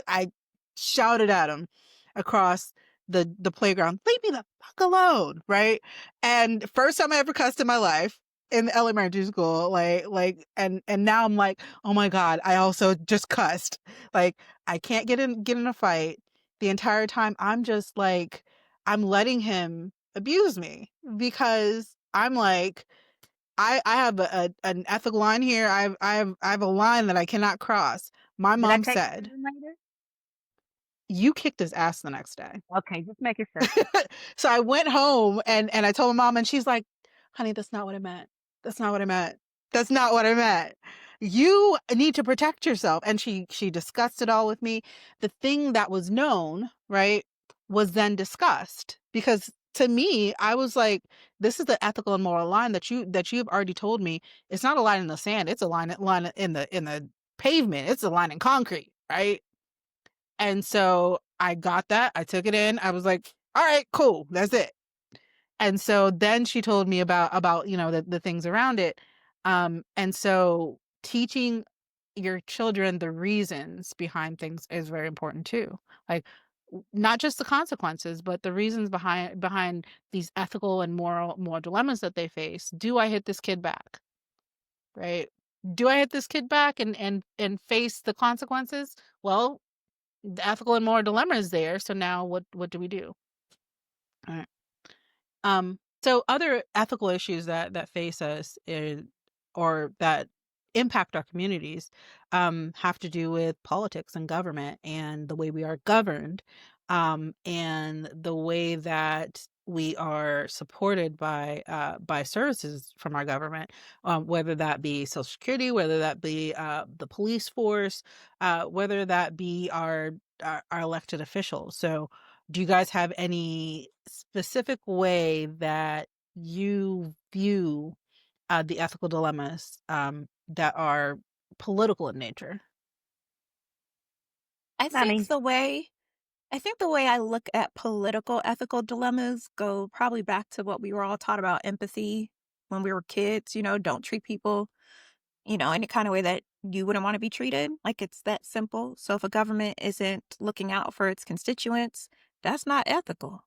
I shouted at him across the playground, leave me the fuck alone, right? And first time I ever cussed in my life in elementary school, and now I'm like, oh my God, I also just cussed. Like, I can't get in a fight. The entire time I'm just like, I'm letting him abuse me because I'm like, I have an ethical line here. I have a line that I cannot cross. My Did I mom take it to said, them later? you kicked his ass the next day. Okay, just make it simple. So I went home and I told my mom, and she's like, honey, that's not what I meant. That's not what I meant. That's not what I meant. You need to protect yourself. And she discussed it all with me. The thing that was known, right, was then discussed, because to me, I was like, this is the ethical and moral line that you've already told me. It's not a line in the sand. It's a line in the pavement. It's a line in concrete, right? And so I got that. I took it in. I was like, all right, cool. That's it. And so then she told me about the things around it. And so teaching your children the reasons behind things is very important too. Like, not just the consequences, but the reasons behind these ethical and moral dilemmas that they face. Do I hit this kid back? Right? Do I hit this kid back and face the consequences? Well, the ethical and moral dilemma is there. So now what do we do? All right. So other ethical issues that face us or that impact our communities have to do with politics and government and the way we are governed, and the way that we are supported by services from our government, whether that be Social Security, whether that be the police force, whether that be our elected officials. So do you guys have any specific way that you view the ethical dilemmas that are political in nature? I I think mean, the way I think the way I look at political ethical dilemmas go probably back to what we were all taught about empathy when we were kids, don't treat people, any kind of way that you wouldn't want to be treated. Like it's that simple. So if a government isn't looking out for its constituents, that's not ethical.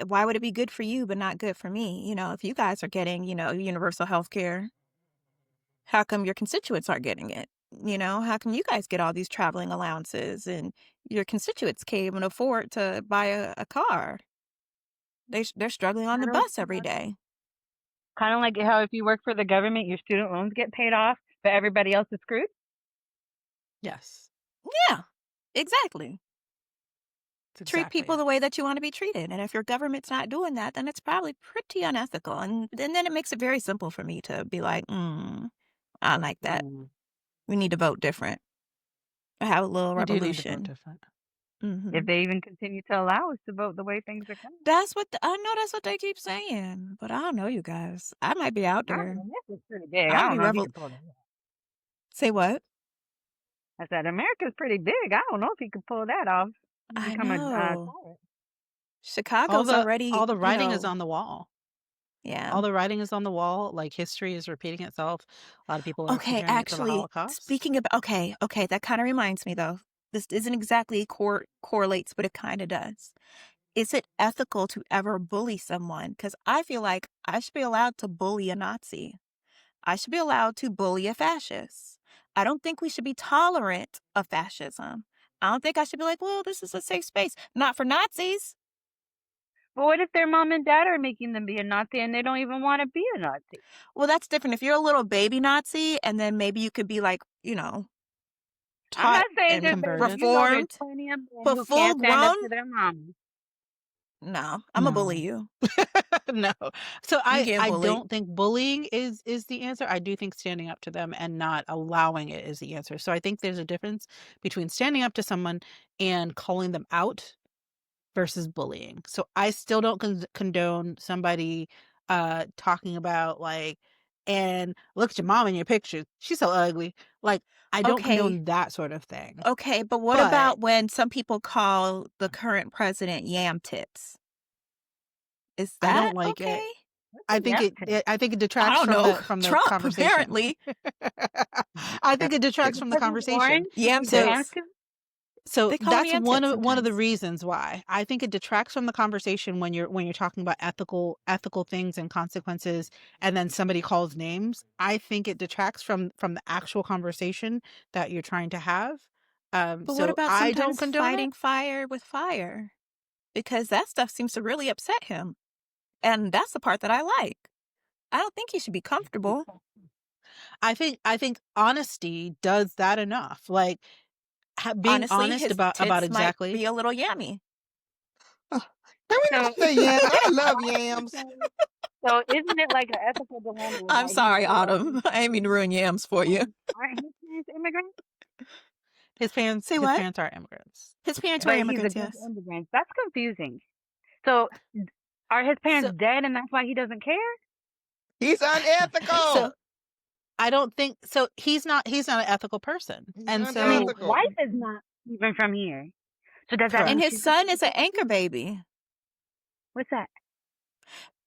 Why would it be good for you but not good for me? If you guys are getting, universal health care, how come your constituents aren't getting it? How come you guys get all these traveling allowances and your constituents can't even afford to buy a car? They're struggling on the Kind of, bus every day. kind of like how if you work for the government, your student loans get paid off, but everybody else is screwed. Yes. Yeah, exactly. That's Treat exactly people it. the way that you want to be treated. And if your government's not doing that, then it's probably pretty unethical. And then it makes it very simple for me to be like, I like that. Mm. We need to vote different. Have a little We do need to vote revolution. different. hmm If they even continue to allow us to vote the way things are going. I know that's what they keep saying, but I don't know, you guys. I might be out I there. mean, America's pretty big. I I might don't be know if he rebel. can pull that off. Say what? I said, America's pretty big. I don't know if he can pull that off. He I become a know. tyrant. Chicago's already, All the writing is on the wall. yeah. All the writing is on the wall. Like history is repeating itself. A lot of people are Okay, comparing it to the actually, Holocaust. speaking of okay, that kind of reminds me though. This isn't exactly correlates, but it kind of does. Is it ethical to ever bully someone? Because I feel like I should be allowed to bully a Nazi. I should be allowed to bully a fascist. I don't think we should be tolerant of fascism. I don't think I should be like, well, this is a safe space. Not for Nazis. But what if their mom and dad are making them be a Nazi and they don't even want to be a Nazi? Well, that's different. If you're a little baby Nazi, and then maybe you could be like, I'm taught not saying and just baby. Converted. You know, there's reformed, plenty of men but who full can't stand up grown, to their mom. no, I'm gonna bully No. you. No. So You getting I bullied. don't think bullying is the answer. I do think standing up to them and not allowing it is the answer. So I think there's a difference between standing up to someone and calling them out versus bullying. So I still don't condone somebody talking about like, and look at your mom in your pictures. She's so ugly. Like I don't Okay, condone that sort of thing. okay, but what But about when some people call the current president yam tits? Is I that don't like it. okay? What's a yep to? I think it I detracts don't from know. the Trump conversation. apparently I think it detracts from the Because he's conversation. orange and yam he So has tits. to? so They call me that's yam tits one of the sometimes. reasons why. I think it detracts from the conversation when you're talking about ethical things and consequences and then somebody calls names. I think it detracts from the actual conversation that you're trying to have. But what So about I don't sometimes condone it. fighting fire with fire? Because that stuff seems to really upset him. And that's the part that I like. I don't think he should be comfortable. I think honesty does that enough. Like being Honestly, honest his about tits might exactly. be a little yummy. Can we So, not say yams? I love yams. so isn't it like an ethical dilemma I'm that he sorry, said that Autumn. I ain't mean to ruin yams for you. aren't his parents immigrants? Say His what? parents are immigrants. His parents were But he's immigrants, against yes. immigrants. That's confusing. So, are his So parents dead and that's why he doesn't care? He's so unethical. I don't think so. He's not an ethical person, He's and I mean, so unethical. wife is not even from here. So does that And mean correct. his she's not son an is an ethical anchor person? baby. What's that?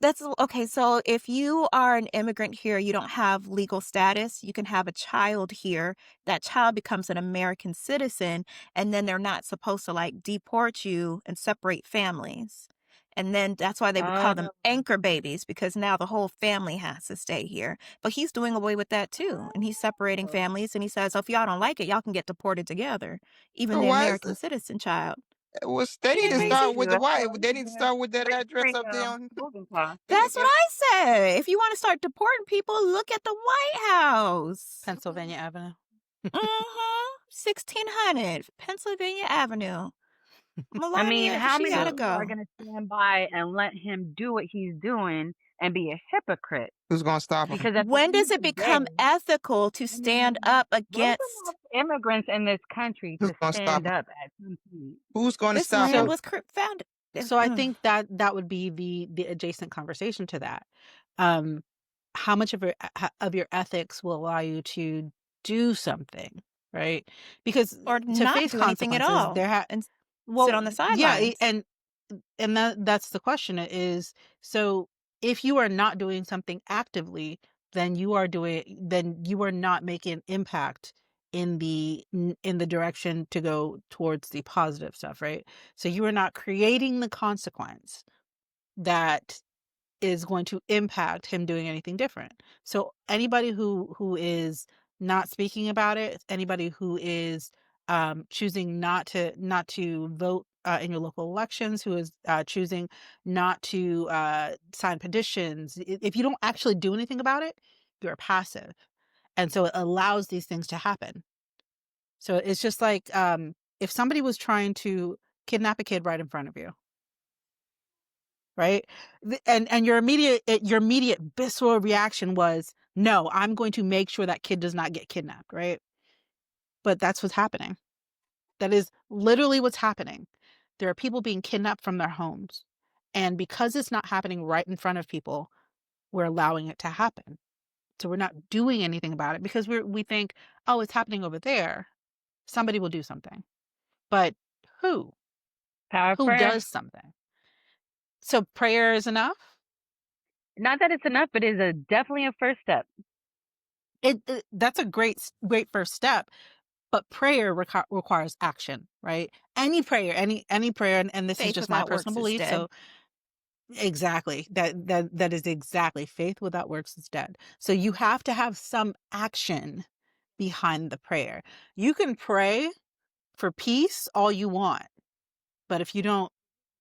That's okay. So if you are an immigrant here, you don't have legal status, you can have a child here. That child becomes an American citizen, and then they're not supposed to like deport you and separate families. And then that's why they would call them Oh, anchor babies because now the whole family has to stay here. But he's doing away with that too. And he's separating oh. families and he says, oh, if y'all don't like it, y'all can get deported together, even So the why is American citizen child. they Ain't need that to Mm, start crazy? with the so wife. They he's need to gonna start with that address bring up there on moving costs. That's what I said. If you want to start deporting people, look at the White House. Pennsylvania Avenue. Mm-hmm. 1600 Pennsylvania Avenue. I mean, Melania, how she many gotta So people are go. gonna stand by and let him do what he's doing and be a hypocrite? who's gonna stop him? Because at the When end does of it the day, become ethical to I stand mean, up there's against enough immigrants in this country Who's to gonna stop stand him? up at some point. Who's gonna this stop land him? so was founded? so I think that would be the adjacent conversation to that. Um, how much of your ethics will allow you to do something, right? Because or to not face do anything at consequences, all and sit well, on the yeah, sidelines. and that's the question is, so if you are not doing something actively, then you are not making an impact in the direction to go towards the positive stuff, right? So you are not creating the consequence. that is going to impact him doing anything different. So anybody who is not speaking about it, anybody who is choosing not to vote in your local elections, who is choosing not to sign petitions, if you don't actually do anything about it, you're passive, and so it allows these things to happen. So it's just like if somebody was trying to kidnap a kid right in front of you, right? And your immediate visceral reaction was, "No, I'm going to make sure that kid does not get kidnapped," right? But that's what's happening. That is literally what's happening. There are people being kidnapped from their homes. And because it's not happening right in front of people, we're allowing it to happen. So we're not doing anything about it because we think, "Oh, it's happening over there. Somebody will do something." But who? Power of Who prayer. does something? So prayer is enough? Not that it's enough, but it's definitely a first step. That's a great first step. But prayer requires action, right? Any prayer, and this is Faith just my without personal works is belief. dead. So exactly, that is exactly, faith without works is dead. So you have to have some action behind the prayer. You can pray for peace all you want, but if you don't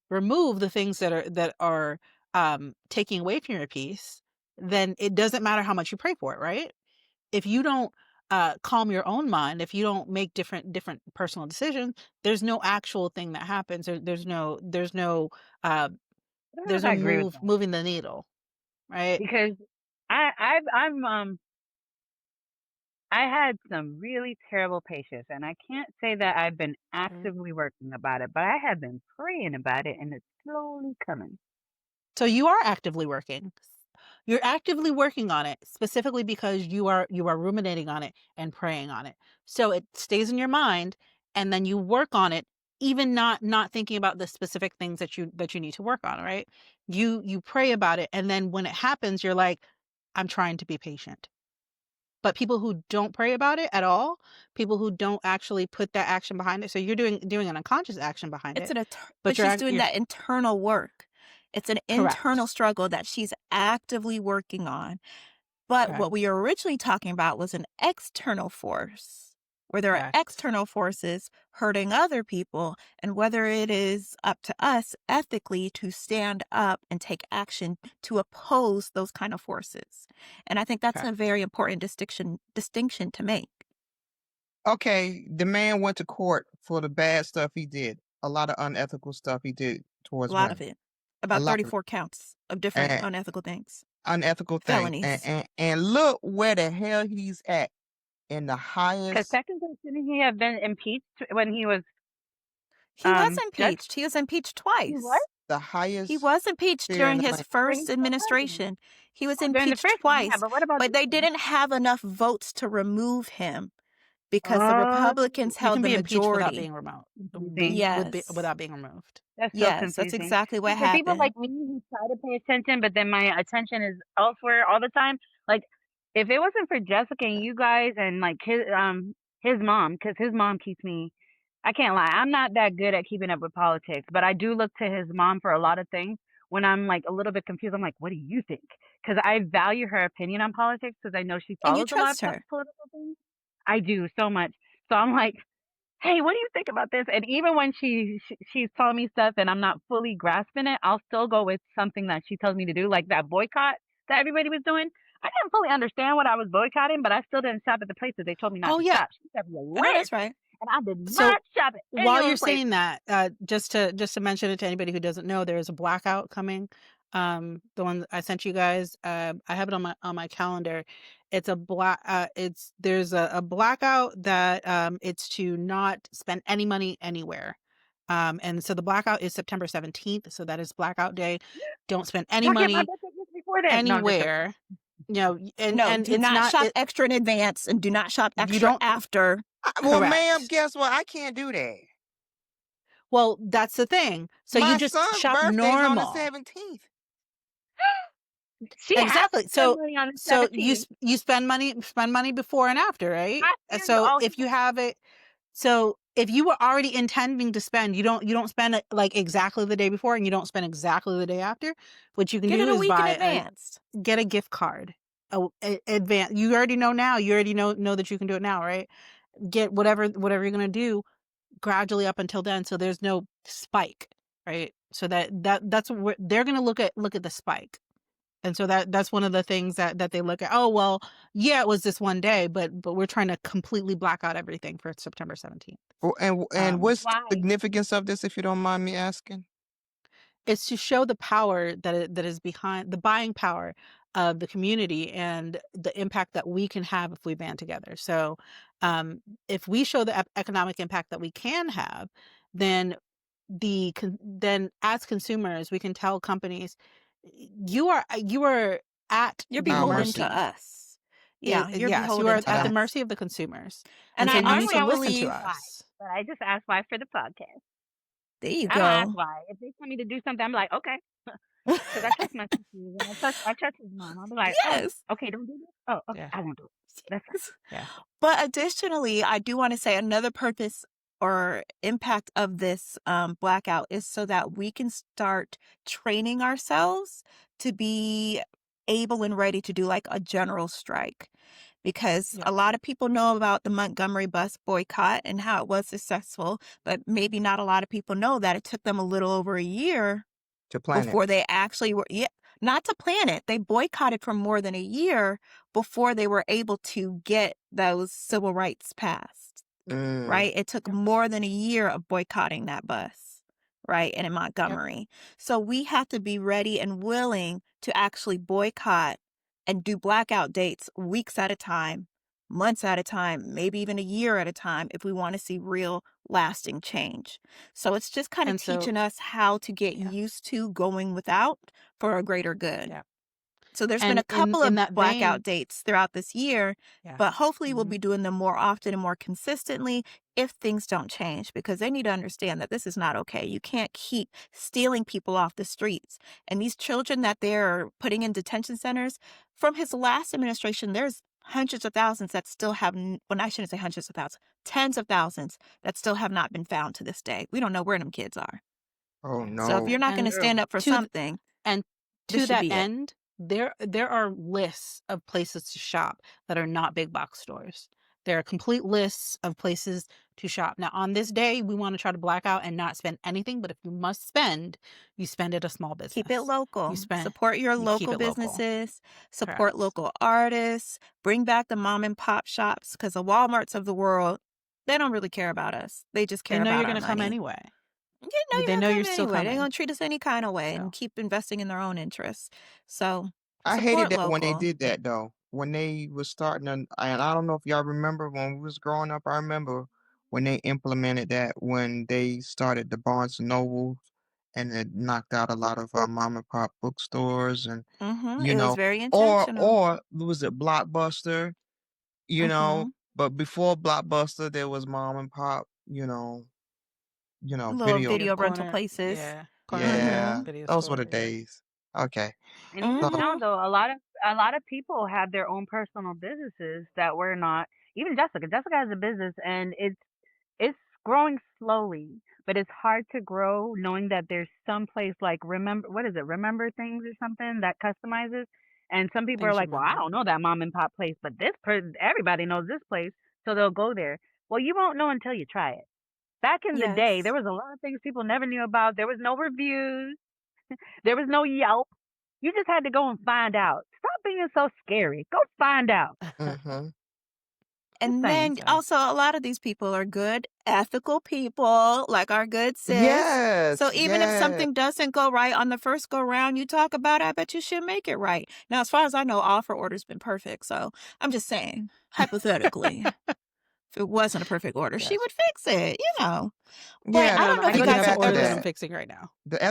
remove the things that are taking away from your peace, then it doesn't matter how much you pray for it, right? If you don't calm your own mind, if you don't make different personal decisions, there's no actual thing that happens. Uh, I don't know there's if I no agree with that moving the needle, right? because I had some really terrible patients, and I can't say that I've been Okay. actively working about it, but I have been praying about it, and it's slowly coming. So you are actively working. You're actively working on it specifically because you are ruminating on it and praying on it. So it stays in your mind, and then you work on it, even not thinking about the specific things that you need to work on, right? You pray about it, and then when it happens, you're like, I'm trying to be patient. But people who don't pray about it at all, people who don't actually put that action behind it, so you're doing an unconscious action behind It's it, an but but she's doing you're that internal work. It's an internal correct. struggle that she's actively working on. But Okay. what we were originally talking about was an external force, where there are Correct. external forces hurting other people, and whether it is up to us ethically to stand up and take action to oppose those kind of forces. And I think that's a Correct. very important distinction to make. Okay, the man went to court for the bad stuff he did. A lot of unethical stuff he did A towards lot of women. it. A About lot of 34 counts of different and unethical things, unethical things. And, felonies. and and look where the hell he's at in the Because highest technically, shouldn't he have been impeached when he was He was judged? impeached. He was impeached He was? twice. the He highest was impeached sphere in during the his land. When he first was still president? administration. He was Oh, during the impeached first one, yeah, twice, but what about but this they one? didn't have enough votes to remove him because the Oh, Republicans You held can the be impeached without majority. being remote, confusing. Yes. without being removed. That's so Yes, that's confusing. exactly See, what for people happened. like me who try to pay attention, but then my attention is elsewhere all the time, like, if it wasn't for Jessica and you guys and, like, his mom, because his mom keeps me I can't lie, I'm not that good at keeping up with politics, but I do look to his mom for a lot of things. When I'm, like, a little bit confused, I'm like, "What do you think?" Because I value her opinion on politics because I know she And you follows a lot of trust her. political things. I do so much. So I'm like, "Hey, what do you think about this?" And even when she's telling me stuff and I'm not fully grasping it, I'll still go with something that she tells me to do, like that boycott that everybody was doing. I didn't fully understand what I was boycotting, but I still didn't shop at the places they told me not Oh to yeah. shop. She sent me a I know that's list, right. and I did So not shop at any while of you're those saying places. that, just to mention it to anybody who doesn't know, there is a blackout coming. The one I sent you guys, I have it on my calendar. It's a black. There's a blackout that it's to not spend any money anywhere. And so the blackout is September 17th. So that is blackout day. Don't spend any Y'all get my money birthday gift before then. No, I'm just joking. anywhere. And No, and do it's not not shop it. extra in advance and do not shop You extra don't. after. Well, ma'am, Correct. guess what? I can't do that. Well, that's the thing. So you My just son's shop birthday's on the normal. 17th. She has to Exactly. spend So money on the so you 17th. you spend money before and after, right? I And feel you. so Oh, if you have it, So if you were already intending to spend, you don't spend it like exactly the day before and you don't spend exactly the day after. What you can Get it do a is week in buy a advance. get a gift card. Advance. You already know now. You already know that you can do it now, right? Get whatever you're gonna do gradually up until then, so there's no spike, right? So that's what they're gonna look at the spike. And so that's one of the things that they look at. Oh, well, yeah, it was this one day, but we're trying to completely black out everything for September 17th. Well, and Um, what's the Why? significance of this, if you don't mind me asking? it's to show the power that is behind the buying power of the community and the impact that we can have if we band together. So, um, if we show the economic impact that we can have, then then as consumers we can tell companies you are at You're the Our beholden to mercy. mercy. us. Yeah, you're Yes, you beholden are to at the Uh, us. mercy of the consumers, And and See, so I you need normally to honestly I would listen ask to believe why, us. but I just asked why for the podcast. there you I don't ask go. why. If they tell me to do something, I'm like, okay, because I trust my sisters and I trust his mom. I'll be like, oh, Yes. okay, don't do this. Oh, okay, Yeah, I won't do it. That's fine. Yes. yeah, But additionally, I do want to say another purpose or impact of this blackout is so that we can start training ourselves to be able and ready to do like a general strike. Because yep. a lot of people know about the Montgomery bus boycott and how it was successful, but maybe not a lot of people know that it took them a little over a year to planet. before they actually were, yeah, not to plan it. They boycotted for more than a year before they were able to get those civil rights passed, Mm. right? It took Yep. more than a year of boycotting that bus, right? And in Yep. Montgomery. So we have to be ready and willing to actually boycott and do blackout dates weeks at a time, months at a time, maybe even a year at a time if we want to see real lasting change. So it's just kind of And so, teaching us how to get yeah, used to going without for a greater good. yeah. So there's been a And couple in of that blackout vein, dates throughout this year, yeah. but hopefully we'll Mhm. be doing them more often and more consistently if things don't change because they need to understand that this is not okay. You can't keep stealing people off the streets. And these children that they're putting in detention centers, from his last administration, there's hundreds of thousands that still have, well, I shouldn't say hundreds of thousands, tens of thousands that still have not been found to this day. We don't know where them kids are. Oh Yeah. So if no. you're not going to And stand Terrible. up for to something, And this to should that be it. end, there are lists of places to shop that are not big box stores. There are complete lists of places to shop. Now, on this day, we want to try to black out and not spend anything, but if you must spend, you spend at a small Keep it business. You local. spend Support your you keep local it local. businesses, support Correct. local artists, bring back the mom and pop shops because the Walmarts of the world, they don't really care about us. They just They care know about you're our going to come money. anyway. You know They you're know gonna you're come still anyway. They're coming. gonna treat us any kind of way and So, keep investing in their own interests. So I hated support that when they local. did that though. When they was starting to, and I don't know if y'all remember when we was growing up. I remember when they implemented that when they started the Barnes and Nobles, and it knocked out a lot of mom and pop bookstores, and you It was know, very or intentional. or was it Blockbuster? You know, Mm-hmm. but before Blockbuster, there was mom and pop. Little Video. video rental corner, places. yeah, corner Yeah, Mm-hmm. video those were store, the yeah. days. Okay, And even so now, Mm-hmm. though, a lot of people have their own personal businesses that we're not. Even Jessica. Jessica has a business, and it's growing slowly, but it's hard to grow knowing that there's some place like remember what is it? Remember things or something that customizes. And some people are Things like, "Well, I remember. don't know that mom and pop place, but this person, everybody knows this place, so they'll go there." Well, you won't know until you try it. Back in the day, there Yes. was a lot of things people never knew about. There was no reviews. There was no Yelp. You just had to go and find out. Stop being so scary. Go find out. hmm Just And saying. then So, also a lot of these people are good, ethical people, like our good sis. So yes, even if yes. something doesn't go right on the first go round you talk about, I bet you should make it right. Now, as far as I know, all of her orders been perfect. So I'm just saying, hypothetically, if it wasn't a perfect order, she yes. would fix it, you know. But Yeah, I No, don't no, know I if you do taking it guys have have an back to order that noticed. I'm that, fixing right now. the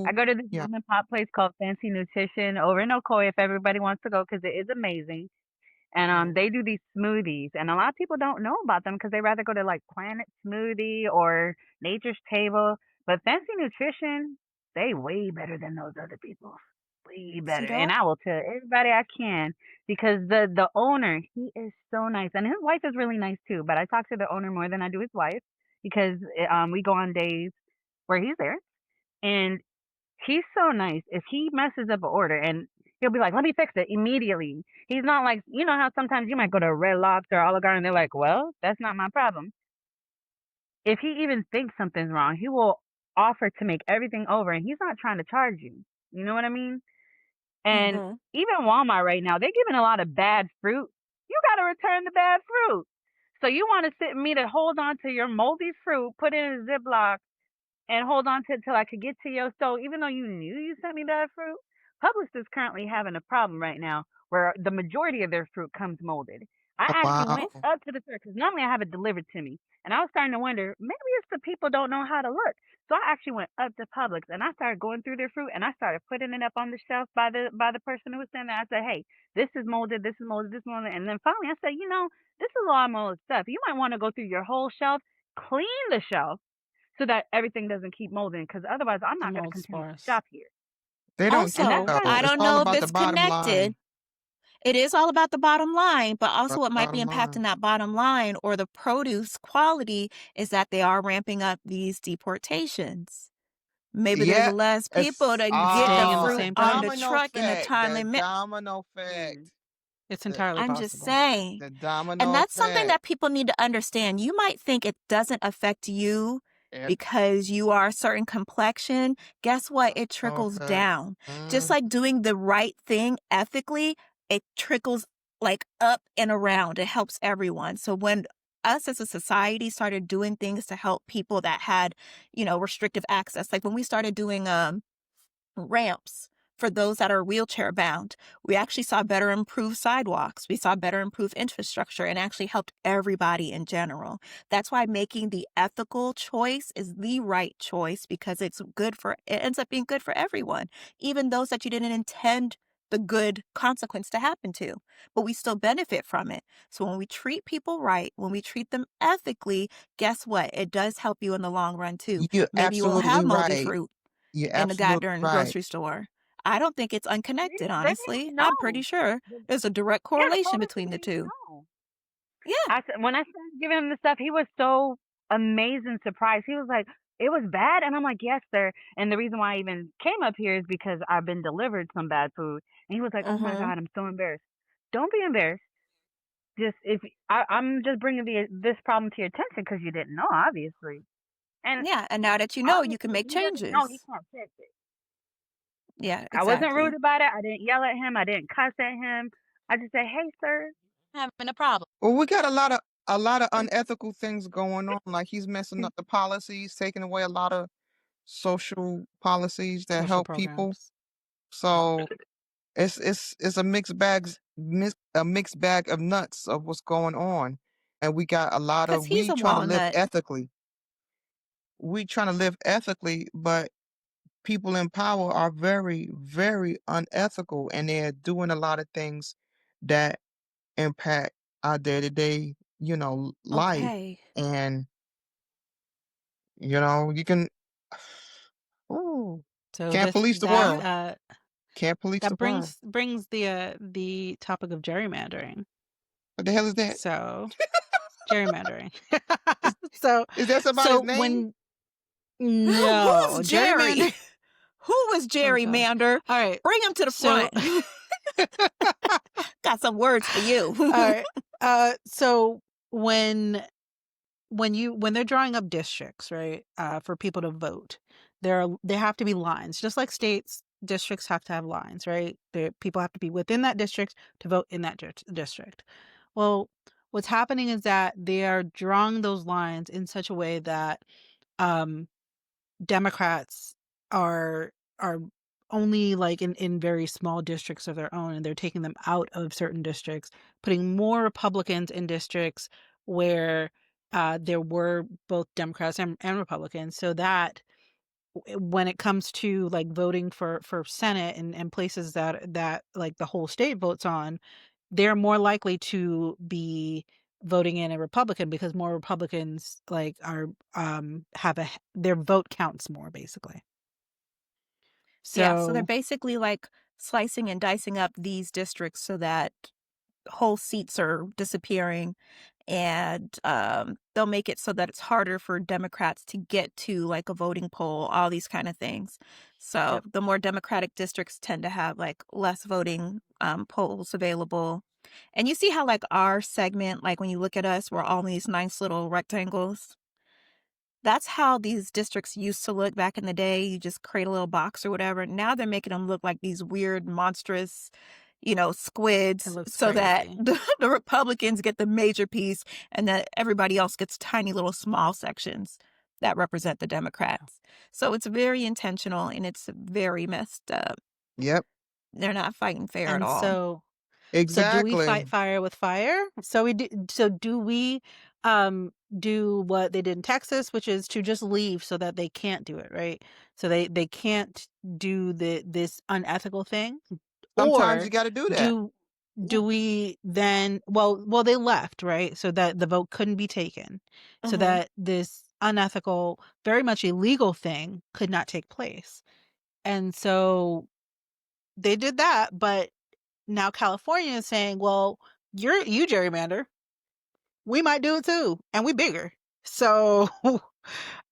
I ethical, go to this yeah, mom and pop place called Fancy Nutrition over in Ocoee if everybody wants to go because it is amazing. And Mhm. they do these smoothies, and a lot of people don't know about them because they rather go to like Planet Smoothie or Nature's Table. But Fancy Nutrition, they way better than those other people. way See better, and that? I will tell everybody I can because the owner, he is so nice, and his wife is really nice too. But I talk to the owner more than I do his wife because we go on days where he's there, and he's so nice. If he messes up an order and he'll be like, "Let me fix it immediately." He's not like, you know how sometimes you might go to Red Lobster or Olive Garden and they're like, "Well, that's not my problem." If he even thinks something's wrong, he will offer to make everything over, and he's not trying to charge you. You know what I mean? And Mhm. even Walmart right now, they're giving a lot of bad fruit. You got to return the bad fruit. So you want to sit me to hold on to your moldy fruit, put it in a Ziploc, and hold on to it till I could get to your stove, even though you knew you sent me bad fruit. Publix is currently having a problem right now where the majority of their fruit comes molded. I Oh, actually went wow. up to the store because normally I have it delivered to me, and I was starting to wonder maybe it's the people don't know how to look. So I actually went up to Publix and I started going through their fruit and I started putting it up on the shelf by the person who was standing there. I said, "Hey, this is molded, this is molded, this is molded," and then finally I said, this is a lot of molded stuff. You might want to go through your whole shelf, clean the shelf so that everything doesn't keep molding, because otherwise I'm The not going to mold continue to spores. shop here. They don't And get it that's Also, kind though. I of It's don't all know if about the it's bottom connected. line. It is all about the bottom line, but also About the what might be bottom impacting line. that bottom line or the produce quality is that they are ramping up these deportations. Maybe there's Yeah, less people it's to get the Staying in the fruit same on the place. domino truck in the effect. time The they meant. domino mm, effect. It's The entirely I'm just possible. saying. the And domino that's something effect. that people need to understand. You might think it doesn't affect you It because you are a certain complexion. Guess what? It domino trickles effect. down. Just Mm. like doing the right thing ethically, it trickles like up and around. It helps everyone. So when us as a society started doing things to help people that had, restrictive access, like when we started doing ramps for those that are wheelchair bound. We actually saw better improved sidewalks. We saw better improved infrastructure and actually helped everybody in general. That's why making the ethical choice is the right choice because it ends up being good for everyone, even those that you didn't intend the good consequence to happen to, but we still benefit from it. So when we treat people right, when we treat them ethically, guess what? It does help you in the long run too. You're Maybe you won't absolutely have moldy right. fruit You're in the absolutely goddamn right. grocery store. I don't think it's see, unconnected, they didn't honestly. I'm pretty know. sure The- there's a direct Yeah, the correlation police between the didn't even two. know. Yeah. When I started giving him the stuff, he was so amazed and surprised. He was like, "It was bad," and I'm like, "Yes, sir." And the reason why I even came up here is because I've been delivered some bad food, and he was like, "Oh my Mhm. God, I'm so embarrassed." Don't be embarrassed. Just if I'm just bringing this problem to your attention because you didn't know, obviously, and Yeah, and now that you know, you can obviously, if make he doesn't know, he changes. can't fix it. Yeah, I wasn't rude exactly. about it. I didn't yell at him. I didn't cuss at him. I just said, "Hey, sir, having a problem." Well, we got a lot of unethical things going on. Like he's messing up the policies, taking away a lot of social policies that Social help people. programs. So it's a mixed bag of nuts of what's going on. And we got a lot Because of he's we a trying to live walnut. ethically. We trying to live ethically, but people in power are very, very unethical and they're doing a lot of things that impact our day-to-day, life. Okay. And you can ooh, So can't this police the that world. Can't police the that world. brings the topic of gerrymandering. What the hell is that? So gerrymandering. Is so is that somebody's so name? when Who's no Jerry? gerrymander. Who was Oh gosh. gerrymander? All right. Bring him to the So front. Got some words for you. all right. So when when they're drawing up districts, right, for people to vote, there have to be lines, just like states. Districts have to have lines, right? People have to be within that district to vote in that district. Well, what's happening is that they are drawing those lines in such a way that um, Democrats are only like in very small districts of their own, and they're taking them out of certain districts, putting more Republicans in districts where there were both Democrats and Republicans, so that when it comes to like voting for Senate and places that like the whole state votes on, they're more likely to be voting in a Republican because more Republicans like are have their vote counts more basically. Yeah, so they're So basically like slicing and dicing up these districts so that whole seats are disappearing, and they'll make it so that it's harder for Democrats to get to like a voting poll, all these kind of things. So Yep. the more Democratic districts tend to have like less voting polls available. And you see how like our segment, like when you look at us, we're all these nice little rectangles. That's how these districts used to look back in the day. You just create a little box or whatever. Now they're making them look like these weird, monstrous, It squids looks so that crazy. the Republicans get the major piece and that everybody else gets tiny little small sections that represent the Democrats. So it's very intentional and it's very messed up. Yep. They're not fighting fair at And all. so do we fight Exactly. fire with fire? So do we do what they did in Texas, which is to just leave so that they can't do it, right? So they can't do this unethical thing? Sometimes you Or got to do that. do Yeah. do we then well they left, right? So that the vote couldn't be taken. So Hmm. that this unethical, very much illegal thing could not take place. And so they did that, but now California is saying, well, you gerrymander, we might do it too, and we bigger. So you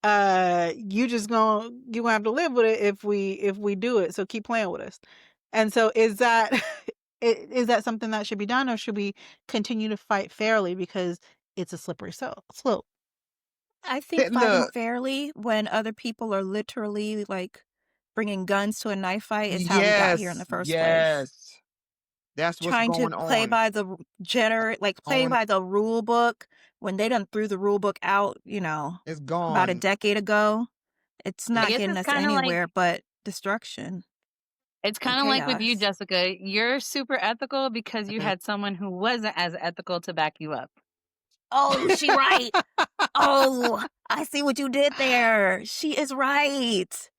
gonna have to live with it if we do it. So keep playing with us. And so is that is that something that should be done, or should we continue to fight fairly because it's a slippery slope? I think fighting Look, fairly when other people are literally like bringing guns to a knife fight is how we got here in the yes, first place. yes. That's what's Trying to going play on. by the play On by the rule book when they done threw the rule book out, It's about a gone. decade ago. It's I not guess getting it's us kind of like anywhere but destruction it's and kind of like with you, chaos. Jessica. You're super ethical because you Mhm. had someone who wasn't as ethical to back you up. Oh, she right. Oh, I see what you did there. She is right.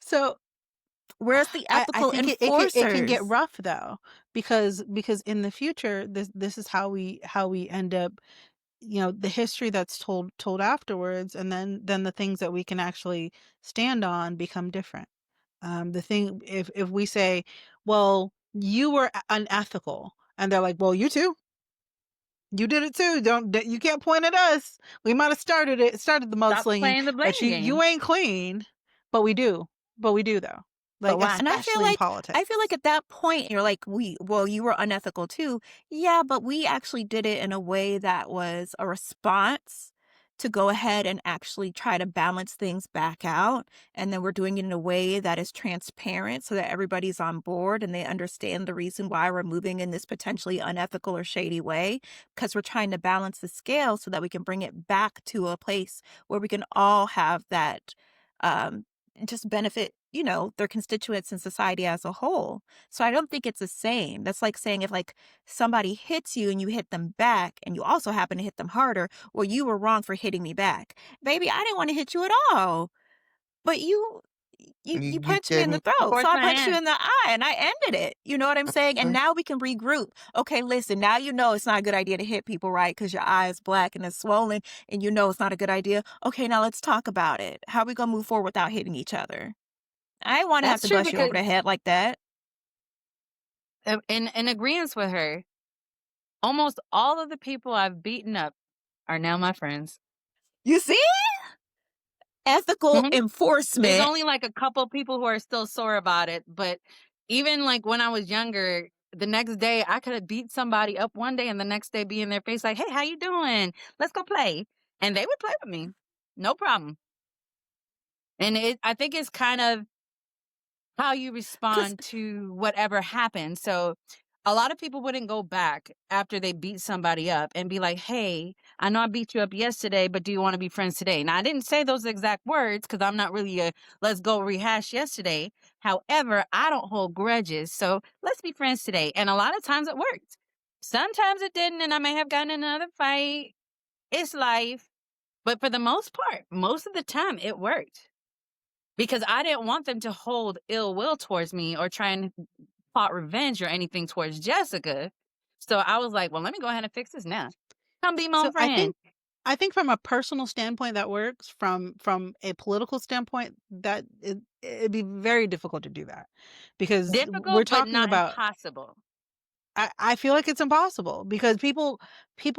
So Where's the I ethical think it can get enforcers? rough though, because in the future this is how we end up, the history that's told afterwards, and then the things that we can actually stand on become different. The thing, if we say, well, you were unethical, and they're like, well, you too, you did it too, you can't point at us, we might have started the Stop mudslinging, playing the but blame you game. ain't clean. But we do though, But like why? And especially in I feel like politics. at that point you're like, well, you were unethical too. Yeah, but we actually did it in a way that was a response to go ahead and actually try to balance things back out. And then we're doing it in a way that is transparent so that everybody's on board and they understand the reason why we're moving in this potentially unethical or shady way. Because we're trying to balance the scale so that we can bring it back to a place where we can all have that um, just benefit, their constituents and society as a whole. So I don't think it's the same. That's like saying if like somebody hits you and you hit them back and you also happen to hit them harder, well, you were wrong for hitting me back. Baby, I didn't want to hit you at all. But you You punched me in the didn't. throat. So Force I my punched you hand. in the eye and I ended it. You know what I'm saying? And Mhm. now we can regroup. Okay, listen, now you know it's not a good idea to hit people, right? Because your eye is black and it's swollen and you know it's not a good idea. Okay, now let's talk about it. How are we gonna move forward without hitting each other? I want to have That's to true bust you over because the head like that. in agreement with her, almost all of the people I've beaten up are now my friends. You see? Ethical Mhm. There's enforcement. only like a couple people who are still sore about it, but even like when I was younger, the next day I could have beat somebody up one day and the next day be in their face like, "Hey, how you doing? Let's go play." And they would play with me. No problem. And I think it's kind of how you Because respond to whatever happened. So a lot of people wouldn't go back after they beat somebody up and be like, "Hey, I know I beat you up yesterday, but do you want to be friends today?" Now, I didn't say those exact words because I'm not really a let's go rehash yesterday. However, I don't hold grudges. So let's be friends today. And a lot of times it worked. Sometimes it didn't, and I may have gotten in another fight. It's life. But for the most part, most of the time it worked because I didn't want them to hold ill will towards me or try and plot revenge or anything towards Jessica. So I was like, well, let me go ahead and fix this now. Come be my So own I think friend. I think from a personal standpoint that works. From a political standpoint, it'd be very difficult to do that because we're Difficult, but talking not about. impossible. I feel like it's impossible because people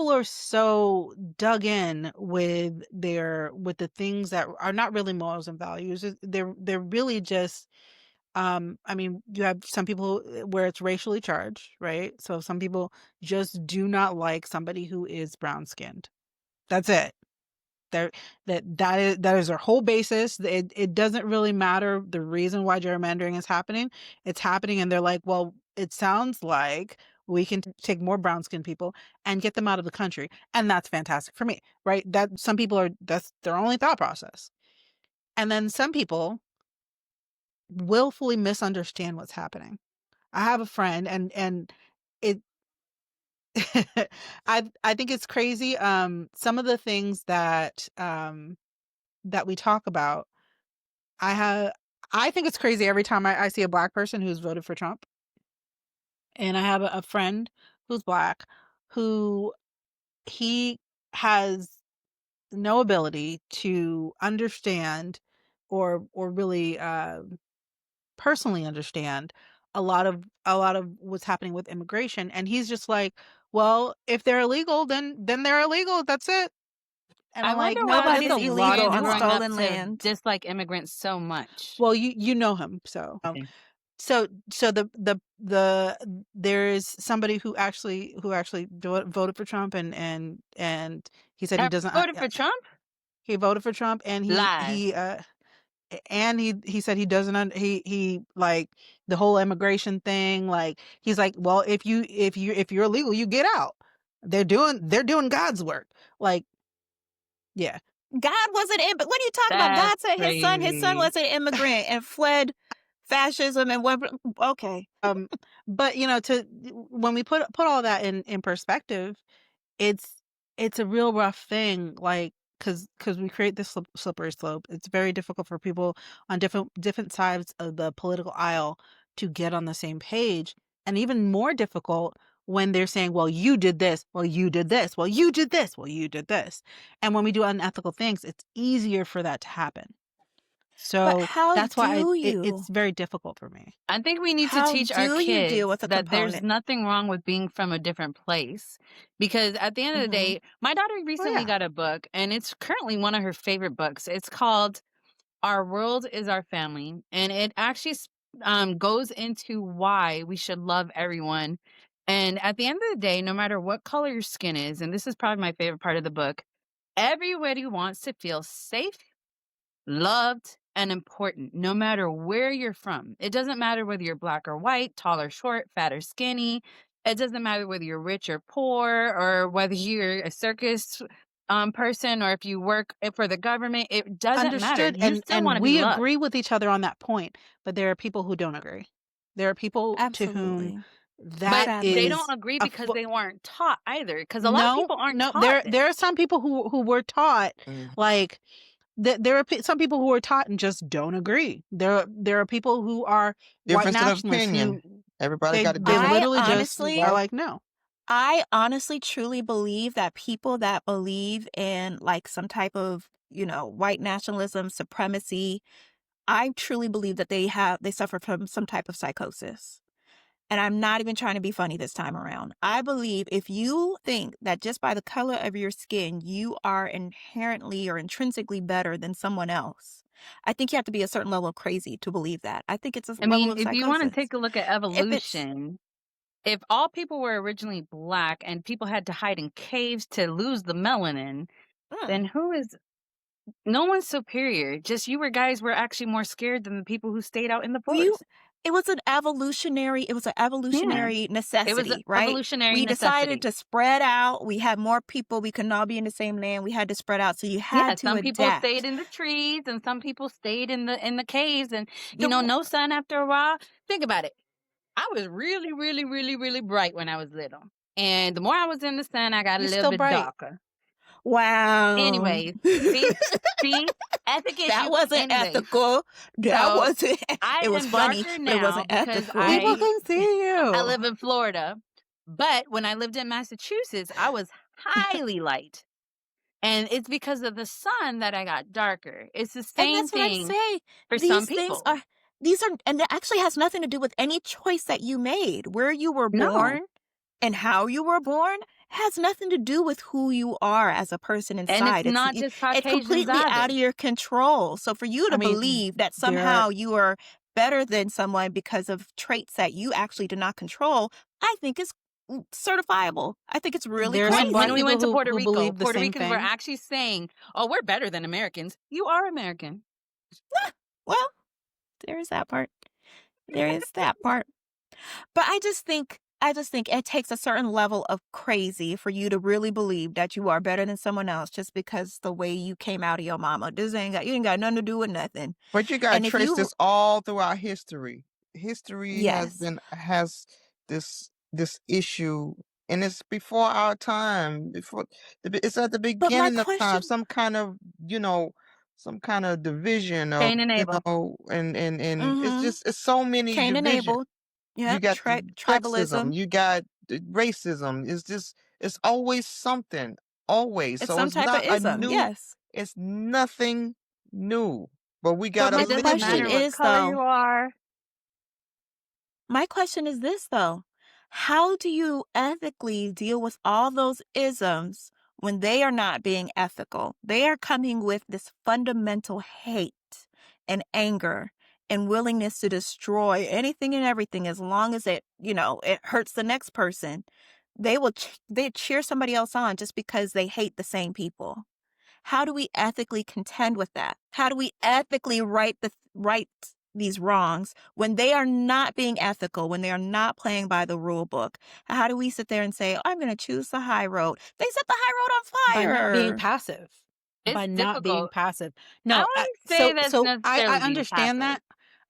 are so dug in with the things that are not really morals and values. They're really just I mean, you have some people where it's racially charged, right? So some people just do not like somebody who is brown skinned. That's it. There that is their whole basis. It doesn't really matter the reason why gerrymandering is happening. It's happening, and they're like, well, it sounds like we can take more brown skinned people and get them out of the country, and that's fantastic for me, right? That some people are that's their only thought process, and then some people willfully misunderstand what's happening. I have a friend, and it. I think it's crazy. Some of the things that we talk about I have I think it's crazy every time I see a black person who's voted for Trump. And I have a friend who's black who he has no ability to understand or really personally understand a lot of what's happening with immigration. And he's just like, well, if they're illegal, then they're illegal. That's it. And I I'm like, wonder no, why that's this Nobody's a lot of illegal experience on growing up nuance. stolen to land. dislike immigrants so much. Well, you know him, so. Okay. So there is somebody who actually voted for Trump, and he said he Have doesn't voted for Trump? he voted for Trump, and Lies. he said he doesn't he like the whole immigration thing. Like, he's like, well, if you're illegal, you get out. They're doing God's work. Like, yeah. God wasn't in, but what are you talking about? That's God said his son crazy. was an immigrant and fled fascism and went. Okay. But to when we put all that in perspective, it's it's a real rough thing, like, because we create this slippery slope. It's very difficult for people on different sides of the political aisle to get on the same page, and even more difficult when they're saying, well, you did this, well, you did this, well, you did this, well, you did this. And when we do unethical things, it's easier for that to happen. But So how that's why do it's you? very difficult for me. I think we need to How teach our do you deal kids with a that there's component? nothing wrong with being from a different place. Because at the end of the Hmm. day, my daughter Oh recently yeah. got a book, and it's currently one of her favorite books. It's called Our World is Our Family. And it actually goes into why we should love everyone. And at the end of the day, no matter what color your skin is, and this is probably my favorite part of the book, everybody wants to feel safe, loved, and important, no matter where you're from. It doesn't matter whether you're black or white, tall or short, fat or skinny. It doesn't matter whether you're rich or poor, or whether you're a circus person, or if you work for the government. It doesn't matter. Understood, You still and want to be we loved. agree with each other on that point, but there are people who don't agree. There are people to whom Absolutely. But that they Sadly. don't is agree a because fo they weren't taught either. Because a lot of no, people aren't no, taught there are this. some people who were taught, Mm. like, there are some people who are taught and just don't agree. There are people who are white Difference of nationalists who opinion. Everybody they got a they different I literally just are honestly, walk. like, "No." I honestly truly believe that people that believe in like some type of, white nationalism, supremacy, I truly believe that they suffer from some type of psychosis. And I'm not even trying to be funny this time around. I believe if you think that just by the color of your skin, you are inherently or intrinsically better than someone else, I think you have to be a certain level of crazy to believe that. I think it's a I level mean, of if you want to psychosis. take a look at If it's, evolution, if all people were originally black and people had to hide in caves to lose the melanin, mm, then no one's superior. Just you guys were actually more scared than the people who stayed out in the you, forest. it was an Yeah. evolutionary It was a necessity, right? evolutionary We decided necessity. to spread out. We had more people. We could all be in the same land. We had to spread out. So you Yeah, had to some people stayed adapt. in the trees and some people stayed in the caves, and The, no sun after a while. Think about it. I was really, really, really, really bright when I was little. And the more I was in the sun, I got a You're little still bit bright. darker. wow. Anyways, see, see, ethic That issue. wasn't Anyways, ethical. That so wasn't, I it was am funny, darker but it now wasn't because ethical. People I can see I you. live in Florida. But when I lived in Massachusetts, I was highly light. And it's because of the sun that I got darker. It's the And same that's what I'm thing saying. for some These things people. are these are and it actually has nothing to do with any choice that you made. Where you were No. born and how you were born has nothing to do with who you are as a person And it's inside. not just It's Caucasians completely out either. of your control. So for you I to mean, believe that there somehow you are better than someone because of traits that you actually do not control, I think is certifiable. I think it's really there are some When black we crazy. people went to Puerto who Rico, believe the Puerto same Ricans were thing. actually saying, "Oh, we're better than Americans." You are American. Well, there is that part. There is that part. But I just think it takes a certain level of crazy for you to really believe that you are better than someone else just because the way you came out of your mama. This ain't got you ain't got nothing to do with nothing. But you gotta And if trace you this all throughout history. History yes. has this issue, and it's before our time. It's at the But my beginning of time. question You know, some kind of division of Cain and Abel. and it's mhm. just it's so many Cain and division. Abel. You Yep, got the sexism. tribalism. You got the racism. It's always something. Always. It's So some it's type of not a ism. new. Yes. It's nothing new. But we But gotta my It doesn't live with question matter it. what is color though, you are. my question is this though. How do you ethically deal with all those isms when they are not being ethical? They are coming with this fundamental hate and anger and willingness to destroy anything and everything as long as it hurts the next person. They cheer somebody else on just because they hate the same people. How do we ethically contend with that? How do we ethically right these wrongs when they are not being ethical, when they are not playing by the rule book? How do we sit there and say, I'm going to choose the high road? They set the high road on By not being fire. passive. It's By not being difficult. passive. I No, wouldn't say so that's so I necessarily being understand passive. that.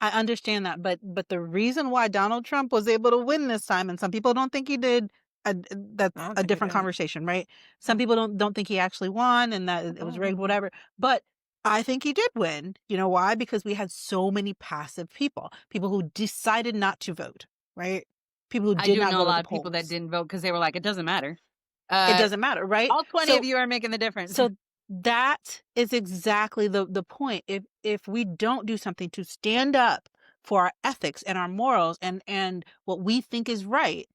I understand that, but the reason why Donald Trump was able to win this time, and some people don't think he did, I that's don't a think it different did. conversation, right? Some Mm, people don't think he actually won and that it was rigged, mm. whatever. But I think he did win. You know why? Because we had so many passive people who decided not to vote, right? People who I did do not know a go to lot the of people that polls. didn't vote because they were like, "It doesn't matter." It Uh, doesn't matter, right? all 20 of So you are making the difference. so that is exactly the point. If we don't do something to stand up for our ethics and our morals and what we think is right,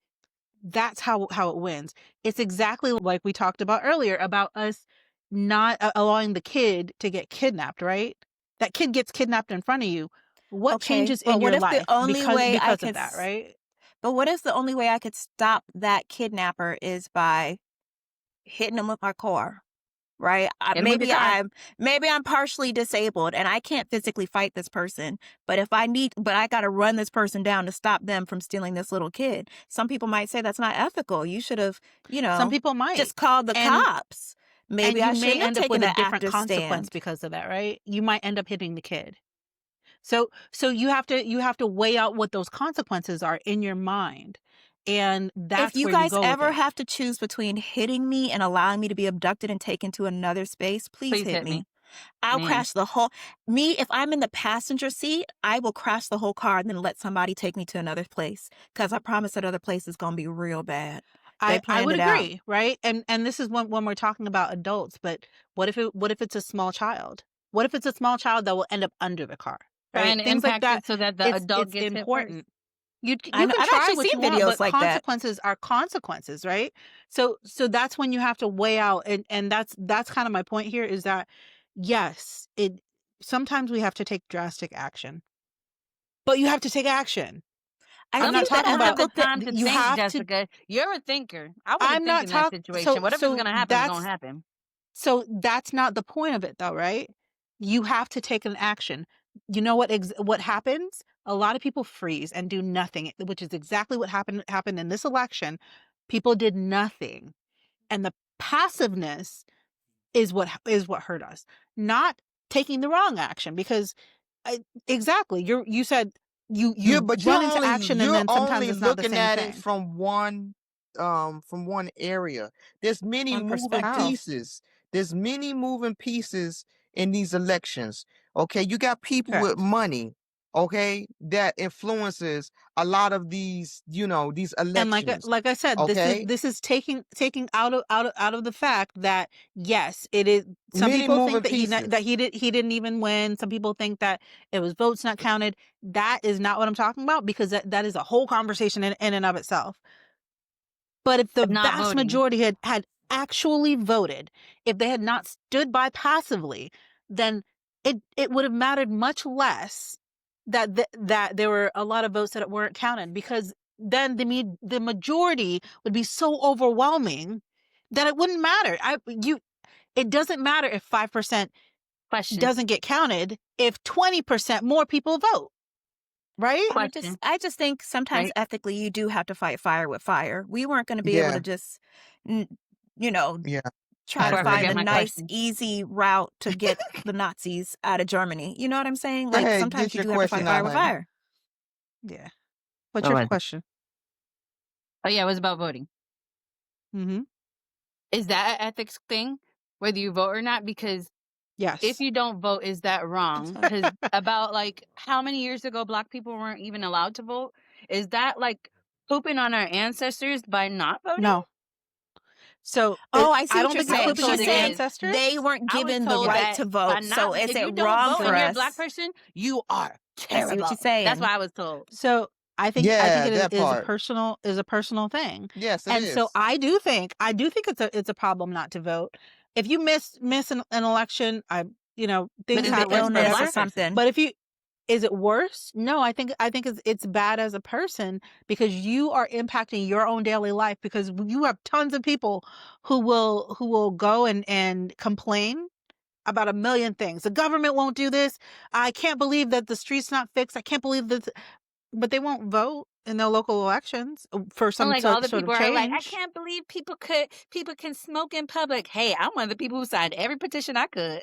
that's how it wins. It's exactly like we talked about earlier about us not allowing the kid to get kidnapped, right? That kid gets kidnapped in front of you. What Okay, changes in your life because of that, right? but what if the only way I could stop that kidnapper is by hitting him with my car? Right? Hit him with your car. Maybe I'm partially disabled and I can't physically fight this person. But I got to run this person down to stop them from stealing this little kid. Some people might say that's not ethical. You should have, Some people might. just called the And cops. and Maybe you I may shouldn't have end up with taken a an different active consequence stand. because of that, right? You might end up hitting the kid. So you have to weigh out what those consequences are in your mind. And If that's you where you guys go with ever it. have to choose between hitting me and allowing me to be abducted and taken to another space, please Please hit hit me. me. I'll Man. crash the whole if I'm in the passenger seat, I will crash the whole car and then let somebody take me to another place. Cause I promise that other place is gonna be real bad. They I planned would it out. agree, right? And this is when we're talking about adults, but what if it's a small child? What if it's a small child that will end up under the car, Trying right? to Things like impact that. it so that the It's adult it's gets hit first. important. You can I've try actually what seen you want, videos but like that. consequences are consequences, right? So that's when you have to weigh out, and that's kind of my point here is that yes, it sometimes we have to take drastic action, but you have to take action. I I'm Some not think people the talking don't have about the ethical thing time to you think, have to. Jessica. You're a thinker. I wouldn't I'm think not in that talking. situation. So Whatever's so gonna happen is gonna that's happen. so that's not the point of it, though, right? You have to take an action. You know what happens? A lot of people freeze and do nothing, which is exactly what happened in this election. People did nothing, and the passiveness is what hurt us, not taking the wrong action. Because exactly, you said you But run into action, and you're then sometimes only it's not the looking same at it thing. from one area. There's many one moving How? perspective. pieces. There's many moving pieces in these elections. Okay, you got people with Correct. money. okay, that influences a lot of these, these And elections, like I said, okay? this is taking out of the fact that yes, it is. Some Many people think moving that pieces. he didn't even win. Some people think that it was votes not counted. That is not what I'm talking about, because that is a whole conversation in and of itself. But if the Not vast voting. majority had actually voted, if they had not stood by passively, then it would have mattered much less that there were a lot of votes that weren't counted, because then the majority would be so overwhelming that it wouldn't matter. It doesn't matter if 5% Question. doesn't get counted if 20% more people vote, right? Question. I just think sometimes Right? ethically you do have to fight fire with fire. We weren't going to be able to Yeah, just, n- you know, yeah, try I to Before I find agree. forget the my nice, question. easy route to get the Nazis out of Germany. You know what I'm saying? Go Like ahead, sometimes get you your do have to fight question fire out, with honey. fire. Yeah. What's What your was it? question? Oh yeah, it was about voting. Mm-hmm. Is that an ethics thing, whether you vote or not? Because if Yes. you don't vote, is that That's wrong? fine. Because about like how many years ago Black people weren't even allowed to vote? Is that like pooping on our ancestors by not voting? No. So Oh, I see I what don't you're think it's I was saying. pooping on She's told the it saying is. they ancestors. weren't I was given the told right that to by vote. So not is if it you don't wrong vote for and you're a Black us? person, you are I see what you're terrible. That's saying. what I was told. So I think Yeah, it that part. is a personal thing. Yes, it And so is. I do think it's a problem not to vote. If you miss an election, But things is Due to it worse happen, for a illness or whatever. Black person? something. But if you is it worse? No, I think it's bad as a person, because you are impacting your own daily life, because you have tons of people who will go and complain about a million things. The government won't do this. I can't believe that the street's not fixed. I can't believe that, but they won't vote in their local elections for And some like all the sort of people are like, I change. can't believe people can smoke in public. Hey, I'm one of the people who signed every petition I could.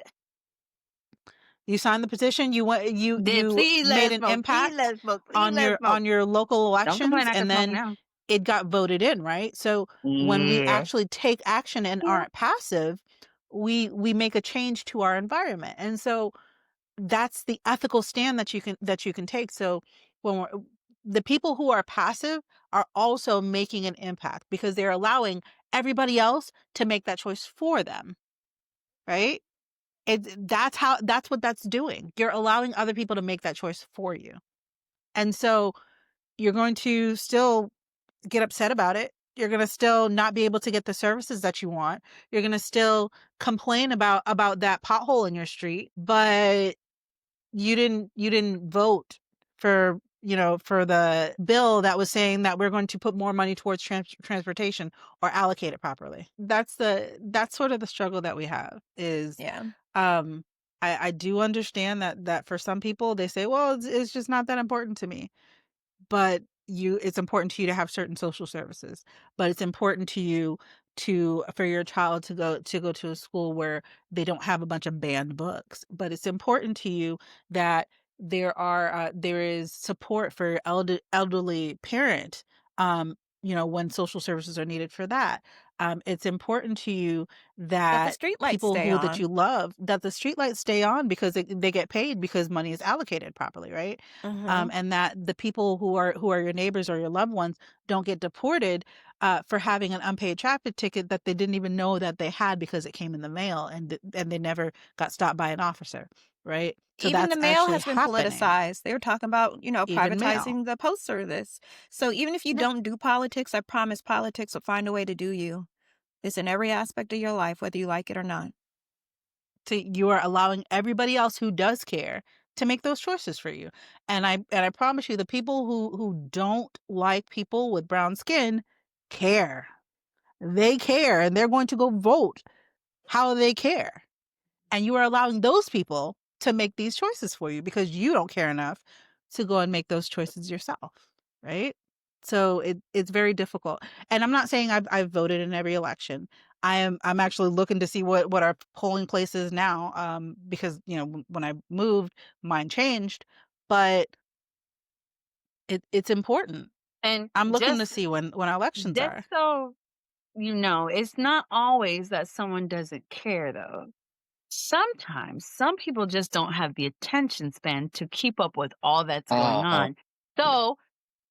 You signed the petition. Did You please let made us an smoke. Please let impact us smoke. Please let us smoke. on your local Don't complain, elections, I can and smoke then now. it got voted in, right? So when we Yeah. actually take action and Yeah. aren't passive, we make a change to our environment. And so that's the ethical stand that you can take. So the people who are passive are also making an impact, because they're allowing everybody else to make that choice for them, right? That's what that's doing. You're allowing other people to make that choice for you. And so you're going to still get upset about it. You're going to still not be able to get the services that you want. You're going to still complain about that pothole in your street, but you didn't vote for for the bill that was saying that we're going to put more money towards transportation or allocate it properly. That's sort of the struggle that we have is Yeah. um I do understand that for some people they say, well, it's just not that important to me, but it's important to you to have certain social services, but it's important to you for your child to go to a school where they don't have a bunch of banned books, but it's important to you that there is support for your elderly parent, um when social services are needed for that. It's important to you That the that street lights people stay that on. you love, that the streetlights stay on, because they get paid because money is allocated properly, right? Hmm. And that the people who are your neighbors or your loved ones don't get deported for having an unpaid traffic ticket that they didn't even know that they had, because it came in the mail and they never got stopped by an officer, right? So Even the that's mail actually has been happening. politicized. They were talking about, Even mail. privatizing the post service. So even if you Yeah. don't do politics, I promise politics will find a way to do you. It's in every aspect of your life, whether you like it or not. So you are allowing everybody else who does care to make those choices for you. And I promise you, the people who don't like people with brown skin care. They care, and they're going to go vote how they care. And you are allowing those people to make these choices for you because you don't care enough to go and make those choices yourself, right? So it's very difficult. And I'm not saying I've voted in every election. I'm actually looking to see what our polling place is now, because when I moved, mine changed, but it's important. And I'm looking to see when our elections just are. so you know, it's not always that someone doesn't care though. Sometimes some people just don't have the attention span to keep up with all that's going Oh, on. yeah. So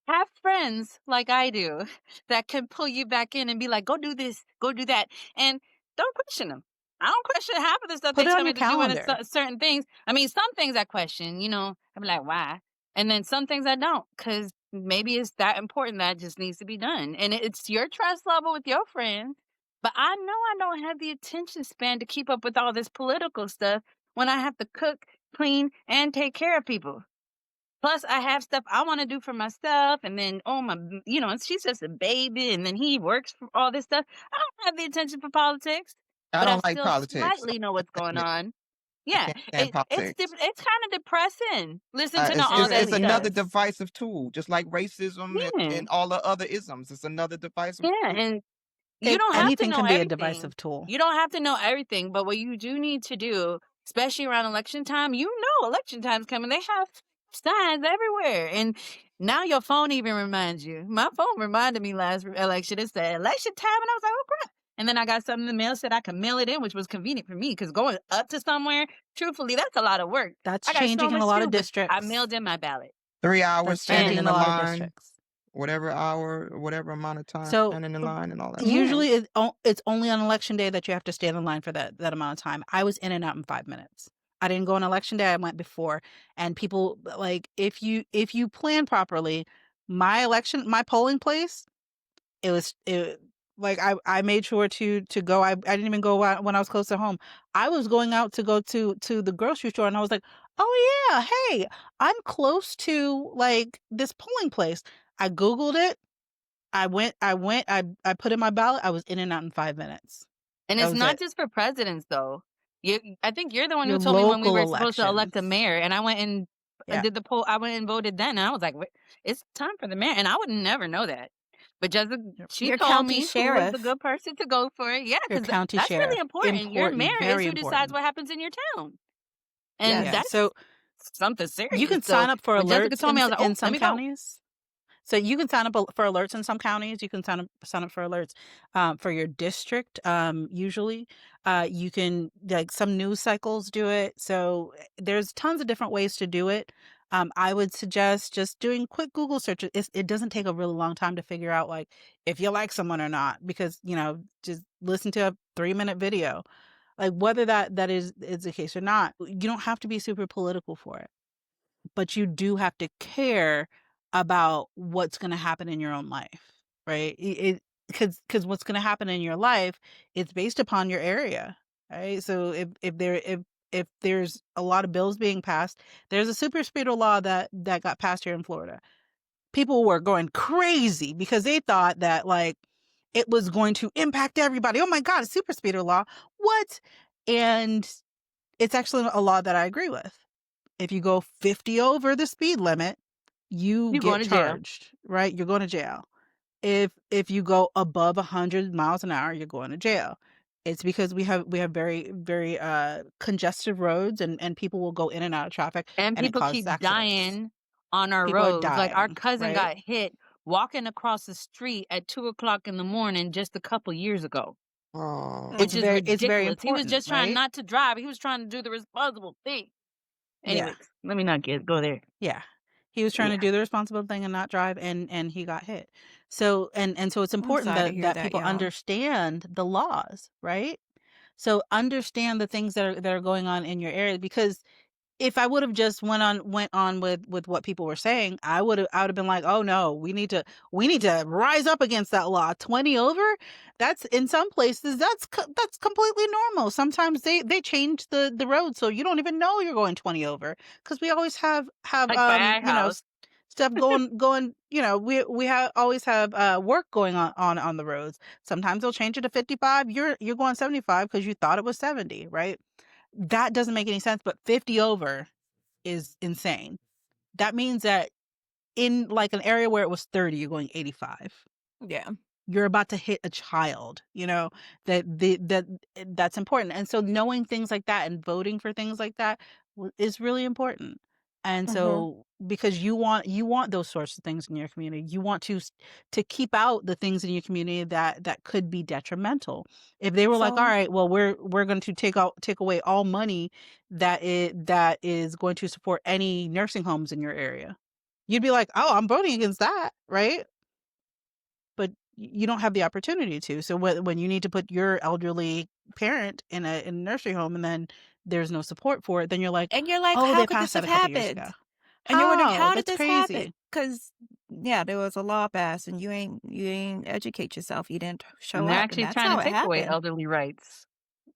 have friends like I do that can pull you back in and be like, "Go do this, go do that," and don't question them. I don't question half of the stuff Put they it tell on me your to do, and calendar. certain things. I mean, some things I question. I'm like, "Why?" And then some things I don't, because maybe it's that important that it just needs to be done. And it's your trust level with your friends. But I know I don't have the attention span to keep up with all this political stuff when I have to cook, clean, and take care of people. Plus, I have stuff I wanna do for myself, and then, oh, and she's just a baby, and then he works for all this stuff. I don't have the attention for politics, I but I don't like still politics. slightly know what's going Admit, on. I Yeah, can't stand politics. it's kinda depressing. Listen to know It's, all it's It that it's really another stuff. is. divisive tool, just like racism Yeah, and all the other isms. It's another divisive yeah, tool. and you don't have to Anything know can be a everything. divisive tool. You don't have to know everything, but what you do need to do, especially around election time, election time's coming. They have signs everywhere. And now your phone even reminds you. My phone reminded me last election. It said election time, and I was like, oh crap. And then I got something in the mail said I could mail it in, which was convenient for me because going up to somewhere, truthfully, that's a lot of work. That's I got so changing in a much to lot of do, but I districts. mailed in my ballot. 3 hours That's standing changing in in a the lot of line, districts. whatever hour, whatever amount of time So standing in line and all that stuff. Yeah. usually it's only on election day that you have to stand in line for that amount of time. I was in and out in 5 minutes. I didn't go on election day. I went before, and people like if you plan properly, my polling place, it like I made sure to go. I didn't even go out when I was close to home. I was going out to go to the grocery store, and I was like, oh yeah, hey, I'm close to like this polling place. I googled it. I put in my ballot. I was in and out in 5 minutes. And That it's was not it. just for presidents, though. I think you're the one who Your told me when we local were supposed to elect a elections. mayor, and I went and Yeah. did the poll. I went and voted then, and I was like, "Wait, it's time for the mayor," and I would never know that. But Jessica, Yep. she Your told county me who was the sheriff. good person to go for it. Yeah, Your because county that's really sheriff. important. Your Important, mayor is very who decides important. what happens in your town, and Yeah. Yes. that's So something you serious. can So sign up for when Jessica alerts told me, I was like, in "Oh, let some me vote." counties. So you can sign up for alerts in some counties. You can sign up for alerts for your district. Usually, you can like some news cycles do it. So there's tons of different ways to do it. I would suggest just doing quick Google searches. It doesn't take a really long time to figure out like if you like someone or not, because just listen to a 3-minute video, like whether that is the case or not. You don't have to be super political for it, but you do have to care about what's going to happen in your own life, right? It because what's going to happen in your life is based upon your area, right? So if there's a lot of bills being passed, there's a super speeder law that got passed here in Florida. People were going crazy because they thought that like it was going to impact everybody. Oh my God, a super speeder law. What? And it's actually a law that I agree with. If you go 50 over the speed limit, you You going get to jail? charged, right? You're going to jail. If you go above 100 miles an hour, you're going to jail. It's because we have very very congested roads, and people will go in and out of traffic, And and it people causes keep accidents. dying on our People are roads. Like our dying, cousin right? got hit walking across the street at 2 o'clock in the morning just a couple years ago, Oh, which is It's very ridiculous. He was important, just trying right? not to drive. He was trying to do the responsible thing. Yeah. Anyways, let me not go there. Yeah. He was trying to Yeah. do the responsible thing and not drive, and he got hit. So and so it's I'm important sorry to that hear that that, people y'all. understand the laws, right? So understand the things that are going on in your area, because if I would have just went on with what people were saying, I would have been like, oh no, we need to rise up against that law. 20 over, that's in some places that's completely normal. Sometimes they change the road so you don't even know you're going 20 over, because we always have Like by our house. stuff going, we always have work going on the roads. Sometimes they'll change it to 55. You're going 75 because you thought it was 70, right? That doesn't make any sense, but 50 over is insane. That means that in like an area where it was 30, you're going 85. Yeah. You're about to hit a child, that's important. And so knowing things like that and voting for things like that is really important. And Mhm. so because you want those sorts of things in your community, you want to keep out the things in your community that could be detrimental. If they were like, all So right, well, we're going to take away all money that is going to support any nursing homes in your area, you'd be like, oh, I'm voting against that, right? But you don't have the opportunity to. So when you need to put your elderly parent in a nursery home and then there's no support for it, then you're like, and you're like, oh, "How they could passed this that have a couple years ago. happened?" And you're wondering, How? "How did That's this happen?" crazy. Because yeah, there was a law passed and you ain't educate yourself, you didn't show And they're up, and actually that's trying to how it take away happened. elderly rights.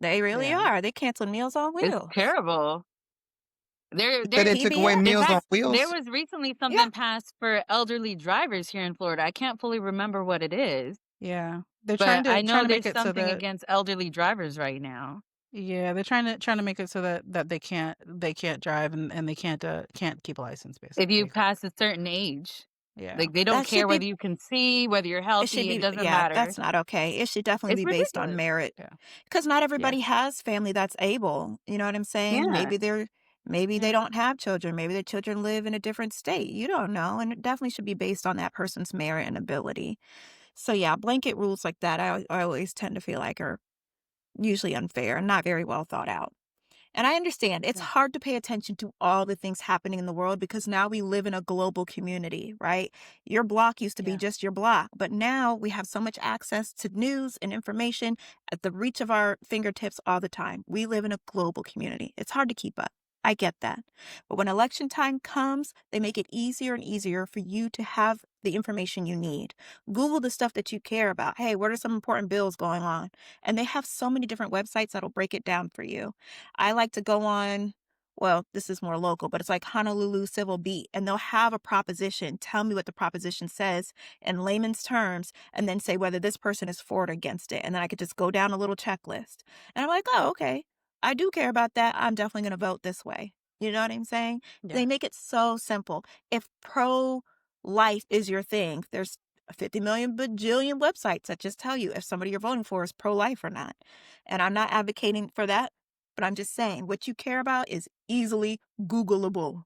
They really Yeah. are. They canceled Meals on It's Wheels. terrible. You said they took away PBS. In Meals on fact, there Wheels? was recently Yeah. something passed for elderly drivers here in Florida. I can't fully remember what it is, Yeah. They're but I trying know to make there's it so something that against elderly drivers right now. yeah, they're trying to make it so that they can't drive and they can't keep a license If you basically. pass a certain age, Yeah. like, they don't That should care be whether you can see, whether you're it should healthy, it be doesn't yeah, matter. that's not okay. It should definitely It's be based on ridiculous. merit. Yeah. Because not everybody Yes. has family that's able, you know what I'm saying? Yeah. Maybe they Yeah. don't have children, maybe their children live in a different state, you don't know, and it definitely should be based on that person's merit and ability. So, yeah, blanket rules like that, I always tend to feel like are usually unfair and not very well thought out. And I understand it's Yeah. hard to pay attention to all the things happening in the world because now we live in a global community, right? Your block used to be Yeah. just your block, but now we have so much access to news and information at the reach of our fingertips all the time. We live in a global community. It's hard to keep up. I get that. But when election time comes, they make it easier and easier for you to have the information you need. Google the stuff that you care about. Hey, what are some important bills going on? And they have so many different websites that'll break it down for you. I like to go on, well, this is more local, but it's like Honolulu Civil Beat, and they'll have a proposition. Tell me what the proposition says in layman's terms, and then say whether this person is for or against it. And then I could just go down a little checklist. And I'm like, oh, okay. I do care about that. I'm definitely going to vote this way. You know what I'm saying? Yeah. They make it so simple. If pro life is your thing, there's 50 million bajillion websites that just tell you if somebody you're voting for is pro life or not. And I'm not advocating for that. But I'm just saying, what you care about is easily Googleable.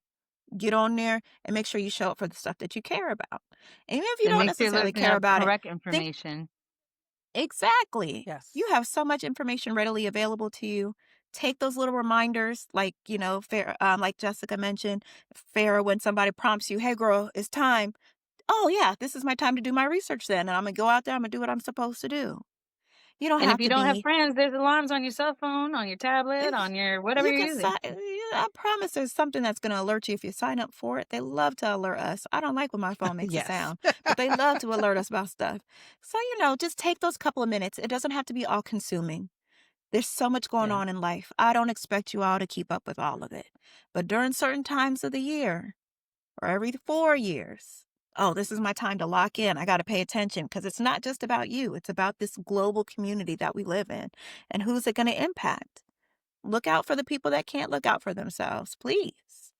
Get on there and make sure you show up for the stuff that you care about. And even if you And don't make sure necessarily that you care have about it, correct think information. exactly. You Yes. have so much information readily available to you. Take those little reminders, like, like Jessica mentioned, Farah, when somebody prompts you, hey, girl, it's time. Oh, yeah, this is my time to do my research then. And I'm going to go out there, I'm going to do what I'm supposed to do. You don't And if have you to don't have be friends, there's alarms on your cell phone, on your tablet, If on your whatever you you're can using. sign, I promise there's something that's going to alert you if you sign up for it. They love to alert us. I don't like when my phone makes a Yes. sound, but they love to alert us about stuff. So, just take those couple of minutes. It doesn't have to be all consuming. There's so much going Yeah. on in life. I don't expect you all to keep up with all of it. But during certain times of the year or every 4 years, oh, this is my time to lock in. I got to pay attention because it's not just about you, it's about this global community that we live in. And who's it going to impact? Look out for the people that can't look out for themselves, please.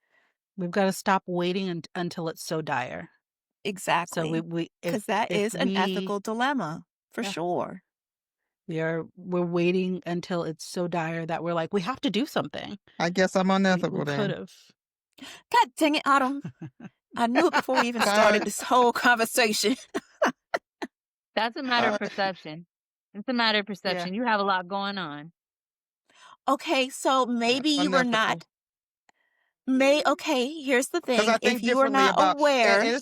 We've got to stop waiting until it's so dire. So Exactly. we Because that if is an we ethical dilemma for yeah, sure. we're waiting until it's so dire that we're like, we have to do something. I guess I'm We unethical could then. have. God dang it, Autumn. I knew it before we even started Uh, this whole conversation. That's a matter of uh, perception. It's a matter of Yeah. perception. You have a lot going on. Okay, so yeah, maybe you were unethical. not. Okay, here's the Because I thing. If think you are differently not about, aware, and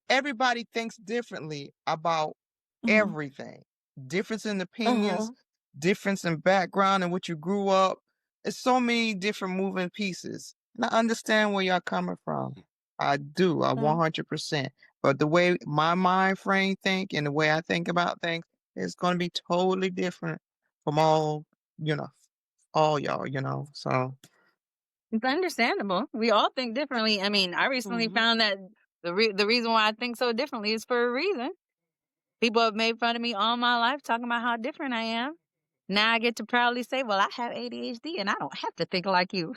everybody thinks differently about mhm, everything. Difference in opinions, uh-huh, difference in background and what you grew up. It's so many different moving pieces. And I understand where y'all coming from. I do, I uh, 100%. But the way my mind frame think and the way I think about things is going to be totally different from you know, all y'all, So It's understandable. We all think differently. I mean, I recently mhm. found that the reason why I think so differently is for a reason. People have made fun of me all my life talking about how different I am. Now I get to proudly say, "Well, I have ADHD and I don't have to think like you."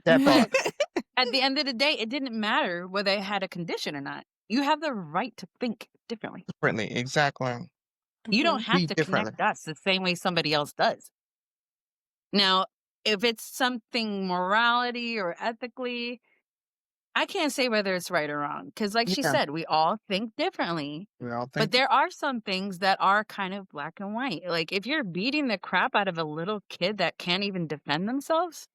that part, But at the end of the day, it didn't matter whether I had a condition or not. You have the right to think differently. differently, exactly. You don't Mhm. have Be to differently. connect dots the same way somebody else does. Now, if it's something morality or ethically, I can't say whether it's right or wrong because, like she Yeah, said, we all think differently. we all But think there are some things that are kind of black and white. Like if you're beating the crap out of a little kid that can't even defend themselves,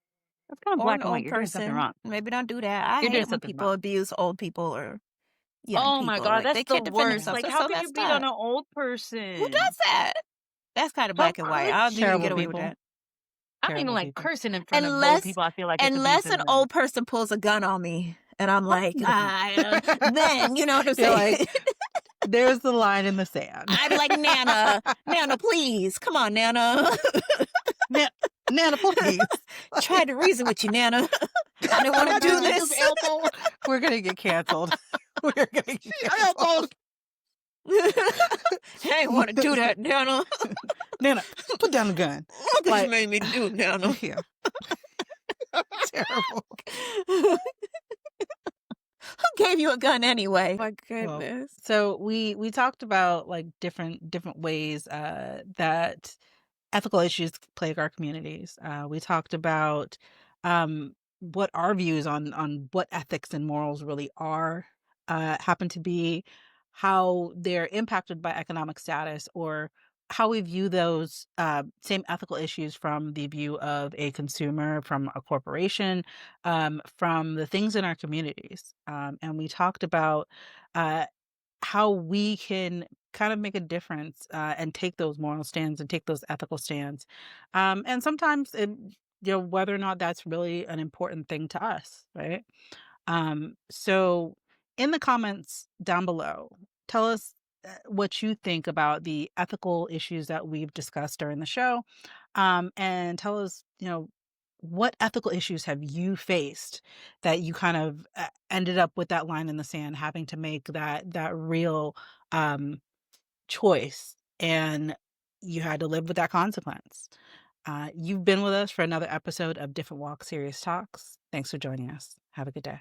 that's kind of Or black an and white. old You're doing something person. wrong. Maybe don't do that. I You're doing hate when something people wrong. abuse old people or young Oh my people. god, Like that's they the can't defend worst. themselves. Like, That's how so can you messed beat on up. an old Who person? does that? That's kind of Come black and white. on. I'll you get Terrible away with people. that. I don't even Terrible like people. cursing in front of old Unless people. I feel like it's unless an abusing them. old person pulls a gun on me and I'm like, No. I, then you know what I'm You're saying? like, there's the line in the sand. I'd be like, Nana, Nana, please, come on, Nana. Nana, please. Try to reason with you, Nana. I don't want to do she just this. elbowed. We're gonna get canceled. We're gonna get She canceled. elbowed. I ain't want to do that, Nana. Nana, put down the gun. Look what you Like, made me do, Nana. yeah, terrible. Who gave you a gun anyway? My Well, goodness. so we talked about like different ways that ethical issues plague our communities. We talked about what our views on what ethics and morals really are, happen to be, how they're impacted by economic status, or how we view those same ethical issues from the view of a consumer, from a corporation, from the things in our communities. And we talked about uh, how we can kind of make a difference and take those moral stands and take those ethical stands. And sometimes whether or not that's really an important thing to us, right? So in the comments down below, tell us what you think about the ethical issues that we've discussed during the show. And tell us, what ethical issues have you faced that you kind of ended up with that line in the sand, having to make that real um, choice, and you had to live with that consequence. You've been with us for another episode of Different Walk Serious Talks. Thanks for joining us. Have a good day.